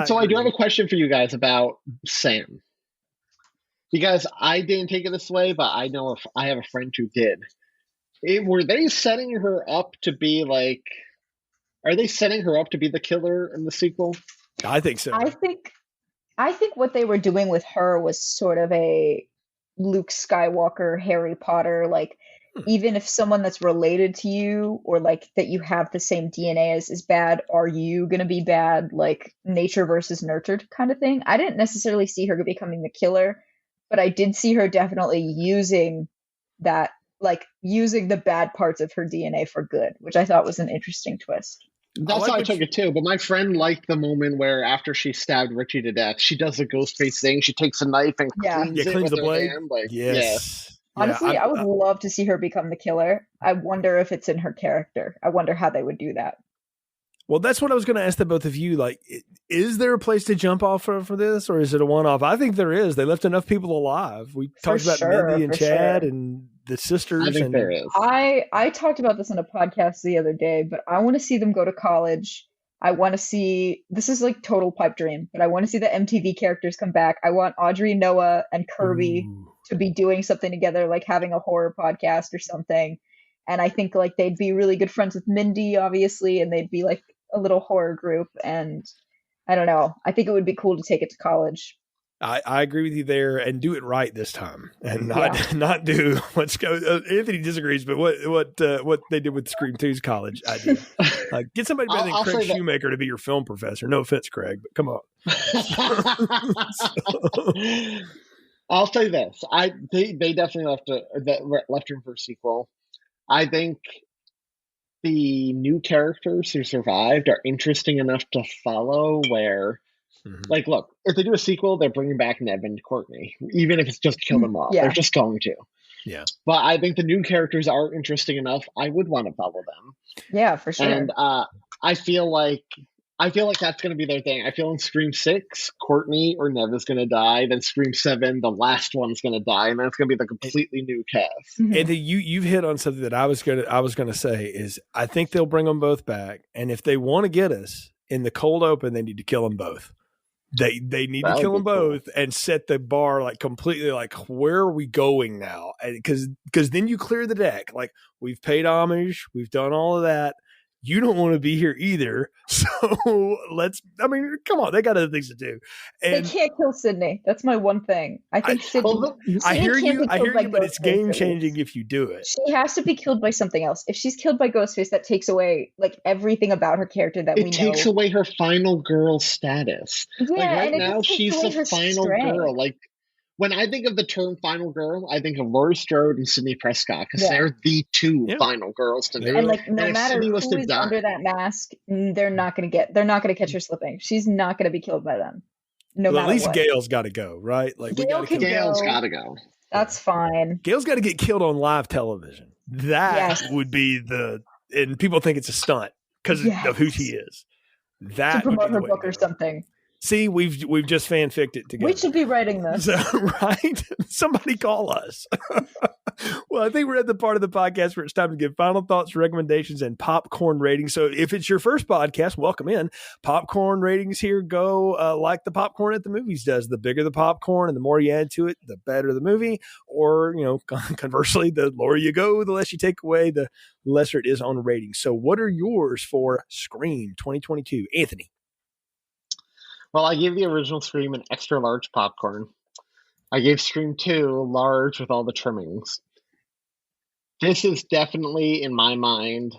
So I do have a question for you guys about Sam. Because I didn't take it this way, but I know if I have a friend who did. Were they setting her up to be like? Are they setting her up to be the killer in the sequel? I think so. I think what they were doing with her was sort of a Luke Skywalker, Harry Potter, like even if someone that's related to you or like that you have the same DNA as is bad, are you going to be bad? Like nature versus nurtured kind of thing. I didn't necessarily see her becoming the killer, but I did see her definitely using that, like using the bad parts of her DNA for good, which I thought was an interesting twist. That's how I took it too. But my friend liked the moment where after she stabbed Richie to death, she does the ghost face thing. She takes a knife and cleans the blade. Like, yes. Honestly, I would love to see her become the killer. I wonder if it's in her character. I wonder how they would do that. Well, that's what I was going to ask the both of you. Like, is there a place to jump off for this, or is it a one-off? I think there is. They left enough people alive. We talked about Mindy and Chad and the sisters. I think there is. I talked about this on a podcast the other day, but I want to see them go to college. I want to see, this is like total pipe dream, but I want to see the MTV characters come back. I want Audrey, Noah, and Kirby to be doing something together, like having a horror podcast or something. And I think like they'd be really good friends with Mindy, obviously, and they'd be like a little horror group. And I don't know. I think it would be cool to take it to college. I agree with you there, and do it right this time, and not do what's Anthony disagrees, but what they did with Scream 2's college idea. Get somebody better than Craig Shoemaker to be your film professor. No offense, Craig, but come on. I'll say this: they definitely left room for a sequel. I think the new characters who survived are interesting enough to follow. Where. Like, look, if they do a sequel, they're bringing back Ned and Courtney, even if it's just to kill them off. They're just going to. Yeah. But I think the new characters are interesting enough. I would want to follow them. Yeah, for sure. And I feel like that's going to be their thing. I feel in Scream 6, Courtney or Ned is going to die. Then Scream 7, the last one's going to die, and then it's going to be the completely new cast. And you've hit on something that I was gonna say is I think they'll bring them both back, and if they want to get us in the cold open, they need to kill them both. They need to kill them both and set the bar like completely like, where are we going now? Because then you clear the deck. Like, we've paid homage, we've done all of that. You don't want to be here either. So come on, they got other things to do. And they can't kill Sydney. That's my one thing. I think Sydney. I hear you, but it's game changing if you do it. She has to be killed by something else. If she's killed by Ghostface, that takes away like everything about her character that we know. It takes away her final girl status. Yeah, like right now, she's the final girl. Like, when I think of the term final girl, I think of Laurie Strode and Sidney Prescott because they're the two final girls to me. And like, no matter who is under that mask, they're not going to catch her slipping. She's not going to be killed by them. No matter at least what. Gail's got to go, right? Like, Gail's got to go. That's fine. Gail's got to get killed on live television. That would be and people think it's a stunt because of who she is. That to promote her book or something. See, we've just fanficked it together. We should be writing this. So, right? Somebody call us. Well, I think we're at the part of the podcast where it's time to give final thoughts, recommendations, and popcorn ratings. So if it's your first podcast, welcome in. Popcorn ratings here go like the popcorn at the movies does. The bigger the popcorn and the more you add to it, the better the movie. Or, conversely, the lower you go, the less you take away, the lesser it is on ratings. So what are yours for Scream 2022? Anthony? Well, I gave the original Scream an extra large popcorn. I gave Scream 2 large with all the trimmings. This is definitely, in my mind,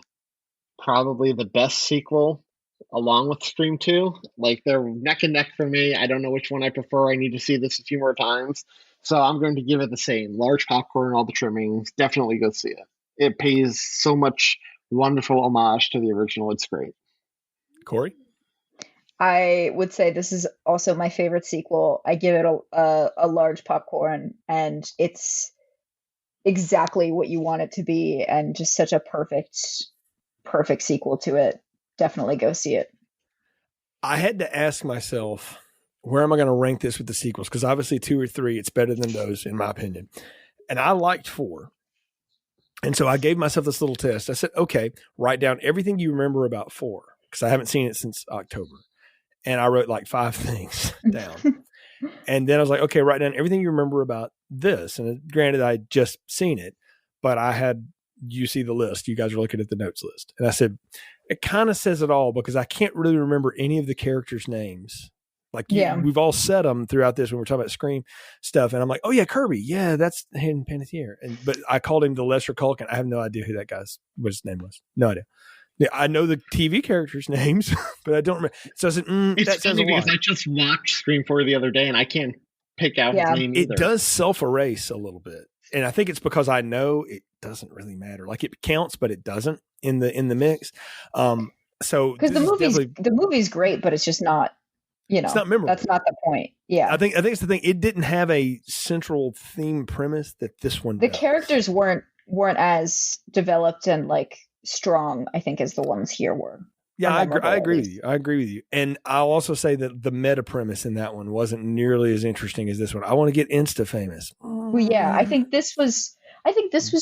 probably the best sequel along with Scream 2. Like, they're neck and neck for me. I don't know which one I prefer. I need to see this a few more times. So I'm going to give it the same. Large popcorn, all the trimmings. Definitely go see it. It pays so much wonderful homage to the original. It's great. Cory? I would say this is also my favorite sequel. I give it a large popcorn, and it's exactly what you want it to be, and just such a perfect sequel to it. Definitely go see it. I had to ask myself, where am I going to rank this with the sequels? Because obviously 2 or 3, it's better than those, in my opinion. And I liked 4. And so I gave myself this little test. I said, okay, write down everything you remember about 4, because I haven't seen it since October. And I wrote like 5 things down. And then I was like, okay, write down everything you remember about this. And granted, I just seen it, but I had you see the list. You guys are looking at the notes list. And I said, it kind of says it all, because I can't really remember any of the characters' names. Like, we've all said them throughout this when we're talking about Scream stuff. And I'm like, oh yeah, Kirby. Yeah, that's Hayden Panettiere. But I called him the Lesser Culkin. I have no idea who what his name was. No idea. Yeah, I know the TV characters' names, but I don't remember. So I said, it's funny because I just watched Scream 4 the other day, and I can't pick out his name either. It does self-erase a little bit. And I think it's because I know it doesn't really matter. Like, it counts, but it doesn't in the mix. So because the movie's great, but it's just not, it's not memorable. That's not the point. Yeah. I think it's the thing. It didn't have a central theme premise that this one does. The characters weren't as developed and like strong, I think, as the ones here were. Yeah, I agree with you. I agree with you. And I'll also say that the meta premise in that one wasn't nearly as interesting as this one. I want to get Insta famous. Well, yeah, I think this was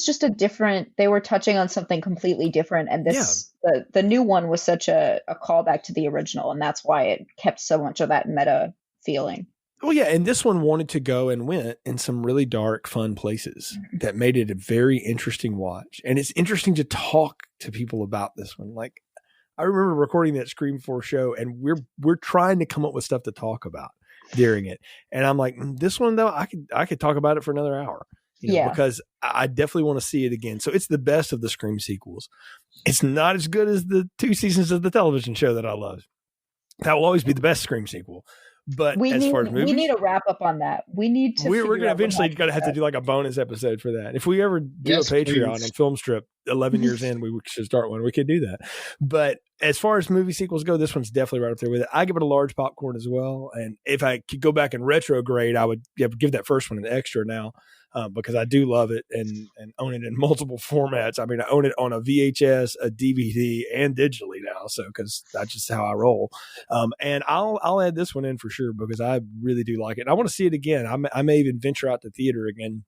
just a different, they were touching on something completely different. And the new one was such a callback to the original. And that's why it kept so much of that meta feeling. Well, yeah, and this one wanted to go and went in some really dark, fun places that made it a very interesting watch. And it's interesting to talk to people about this one. Like, I remember recording that Scream 4 show, and we're trying to come up with stuff to talk about during it. And I'm like, this one though, I could talk about it for another hour, because I definitely want to see it again. So it's the best of the Scream sequels. It's not as good as the 2 seasons of the television show that I love. That will always be the best Scream sequel. But far as movies, we need a wrap up on that. We need to. We're going to eventually have to do like a bonus episode for that. If we ever do a Patreon and Film Strip 11 years in, we should start one. We could do that. But as far as movie sequels go, this one's definitely right up there with it. I give it a large popcorn as well. And if I could go back and retrograde, I would give that first one an extra now. Because I do love it and own it in multiple formats. I mean, I own it on a VHS, a DVD, and digitally now. So, because that's just how I roll. And I'll add this one in for sure, because I really do like it. And I want to see it again. I may even venture out to theater again,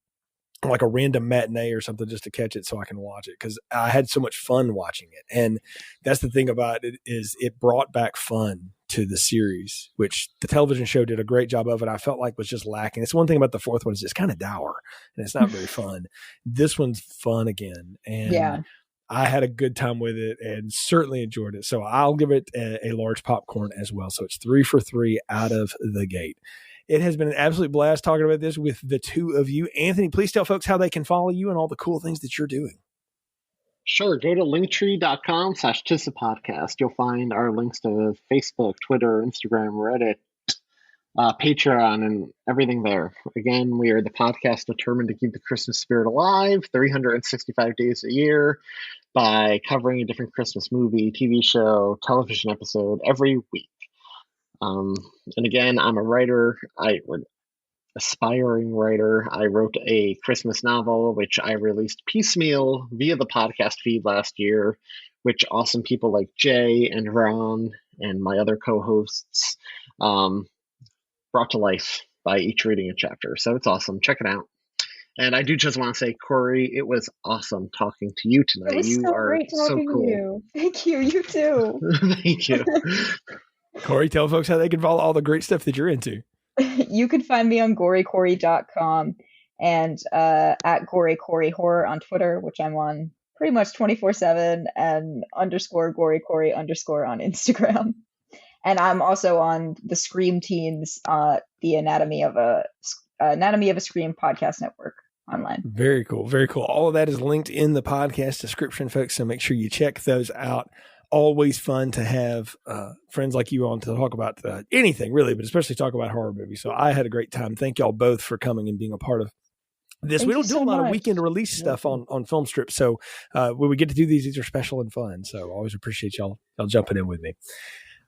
like a random matinee or something, just to catch it so I can watch it, because I had so much fun watching it. And that's the thing about it, is it brought back fun to the series, which the television show did a great job of, and I felt like was just lacking. It's one thing about the 4th one, is it's kind of dour and it's not very fun. This one's fun again, and I had a good time with it and certainly enjoyed it. So I'll give it a large popcorn as well. So it's 3 for 3 out of the gate. It has been an absolute blast talking about this with the 2 of you. Anthony, please tell folks how they can follow you and all the cool things that you're doing. Sure. Go to linktree.com/TISAPodcast. You'll find our links to Facebook, Twitter, Instagram, Reddit, Patreon, and everything there. Again, we are the podcast determined to keep the Christmas spirit alive 365 days a year by covering a different Christmas movie, TV show, television episode every week. And again, I'm a writer. Aspiring writer. I wrote a Christmas novel, which I released piecemeal via the podcast feed last year, which awesome people like Jay and Ron and my other co-hosts brought to life by each reading a chapter. So it's awesome. Check it out. And I do just want to say, Cory, it was awesome talking to you tonight. It was you so are great talking so cool. to you. Thank you. You too. Thank you. Cory, tell folks how they can follow all the great stuff that you're into. You can find me on gorycory.com and at gorycoryhorror on Twitter, which I'm on pretty much 24/7, and _gorycory_ on Instagram. And I'm also on the Scream Teens, the Anatomy of a Scream podcast network online. Very cool. Very cool. All of that is linked in the podcast description, folks. So make sure you check those out. Always fun to have friends like you on to talk about anything really, but especially talk about horror movies. So I had a great time. Thank y'all both for coming and being a part of this. We don't do a lot of weekend release stuff on Film Strip. So when we get to do these are special and fun. So always appreciate y'all jumping in with me.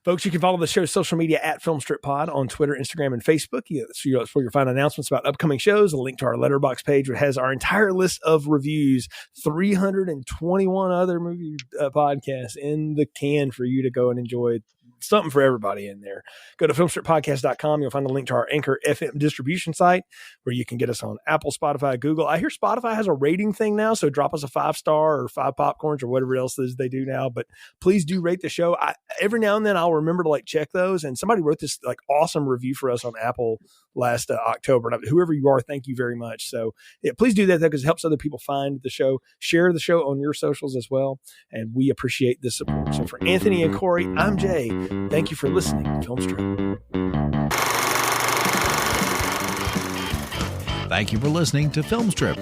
Folks, you can follow the show's social media at FilmstripPod on Twitter, Instagram, and Facebook. That's where you'll find announcements about upcoming shows, a link to our Letterboxd page, which has our entire list of reviews, 321 other movie podcasts in the can for you to go and enjoy. Something for everybody in there. Go to filmstrippodcast.com. You'll find a link to our Anchor FM distribution site where you can get us on Apple, Spotify, Google. I hear Spotify has a rating thing now, so drop us a 5-star or 5 popcorns or whatever else they do now. But please do rate the show. Every now and then I'll remember to check those. And somebody wrote this awesome review for us on Apple last October. And whoever you are, thank you very much. So please do that because it helps other people find the show. Share the show on your socials as well. And we appreciate the support. So for Anthony and Cory, I'm Jay. Thank you for listening to Film Strip. Thank you for listening to Film Strip.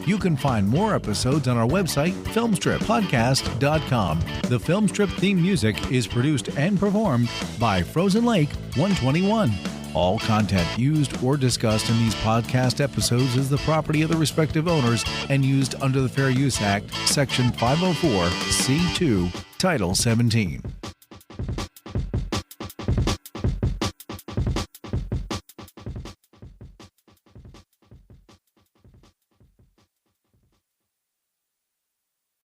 You can find more episodes on our website, filmstrippodcast.com. The Film Strip theme music is produced and performed by Frozen Lake 121. All content used or discussed in these podcast episodes is the property of the respective owners and used under the Fair Use Act, Section 504, C2, Title 17.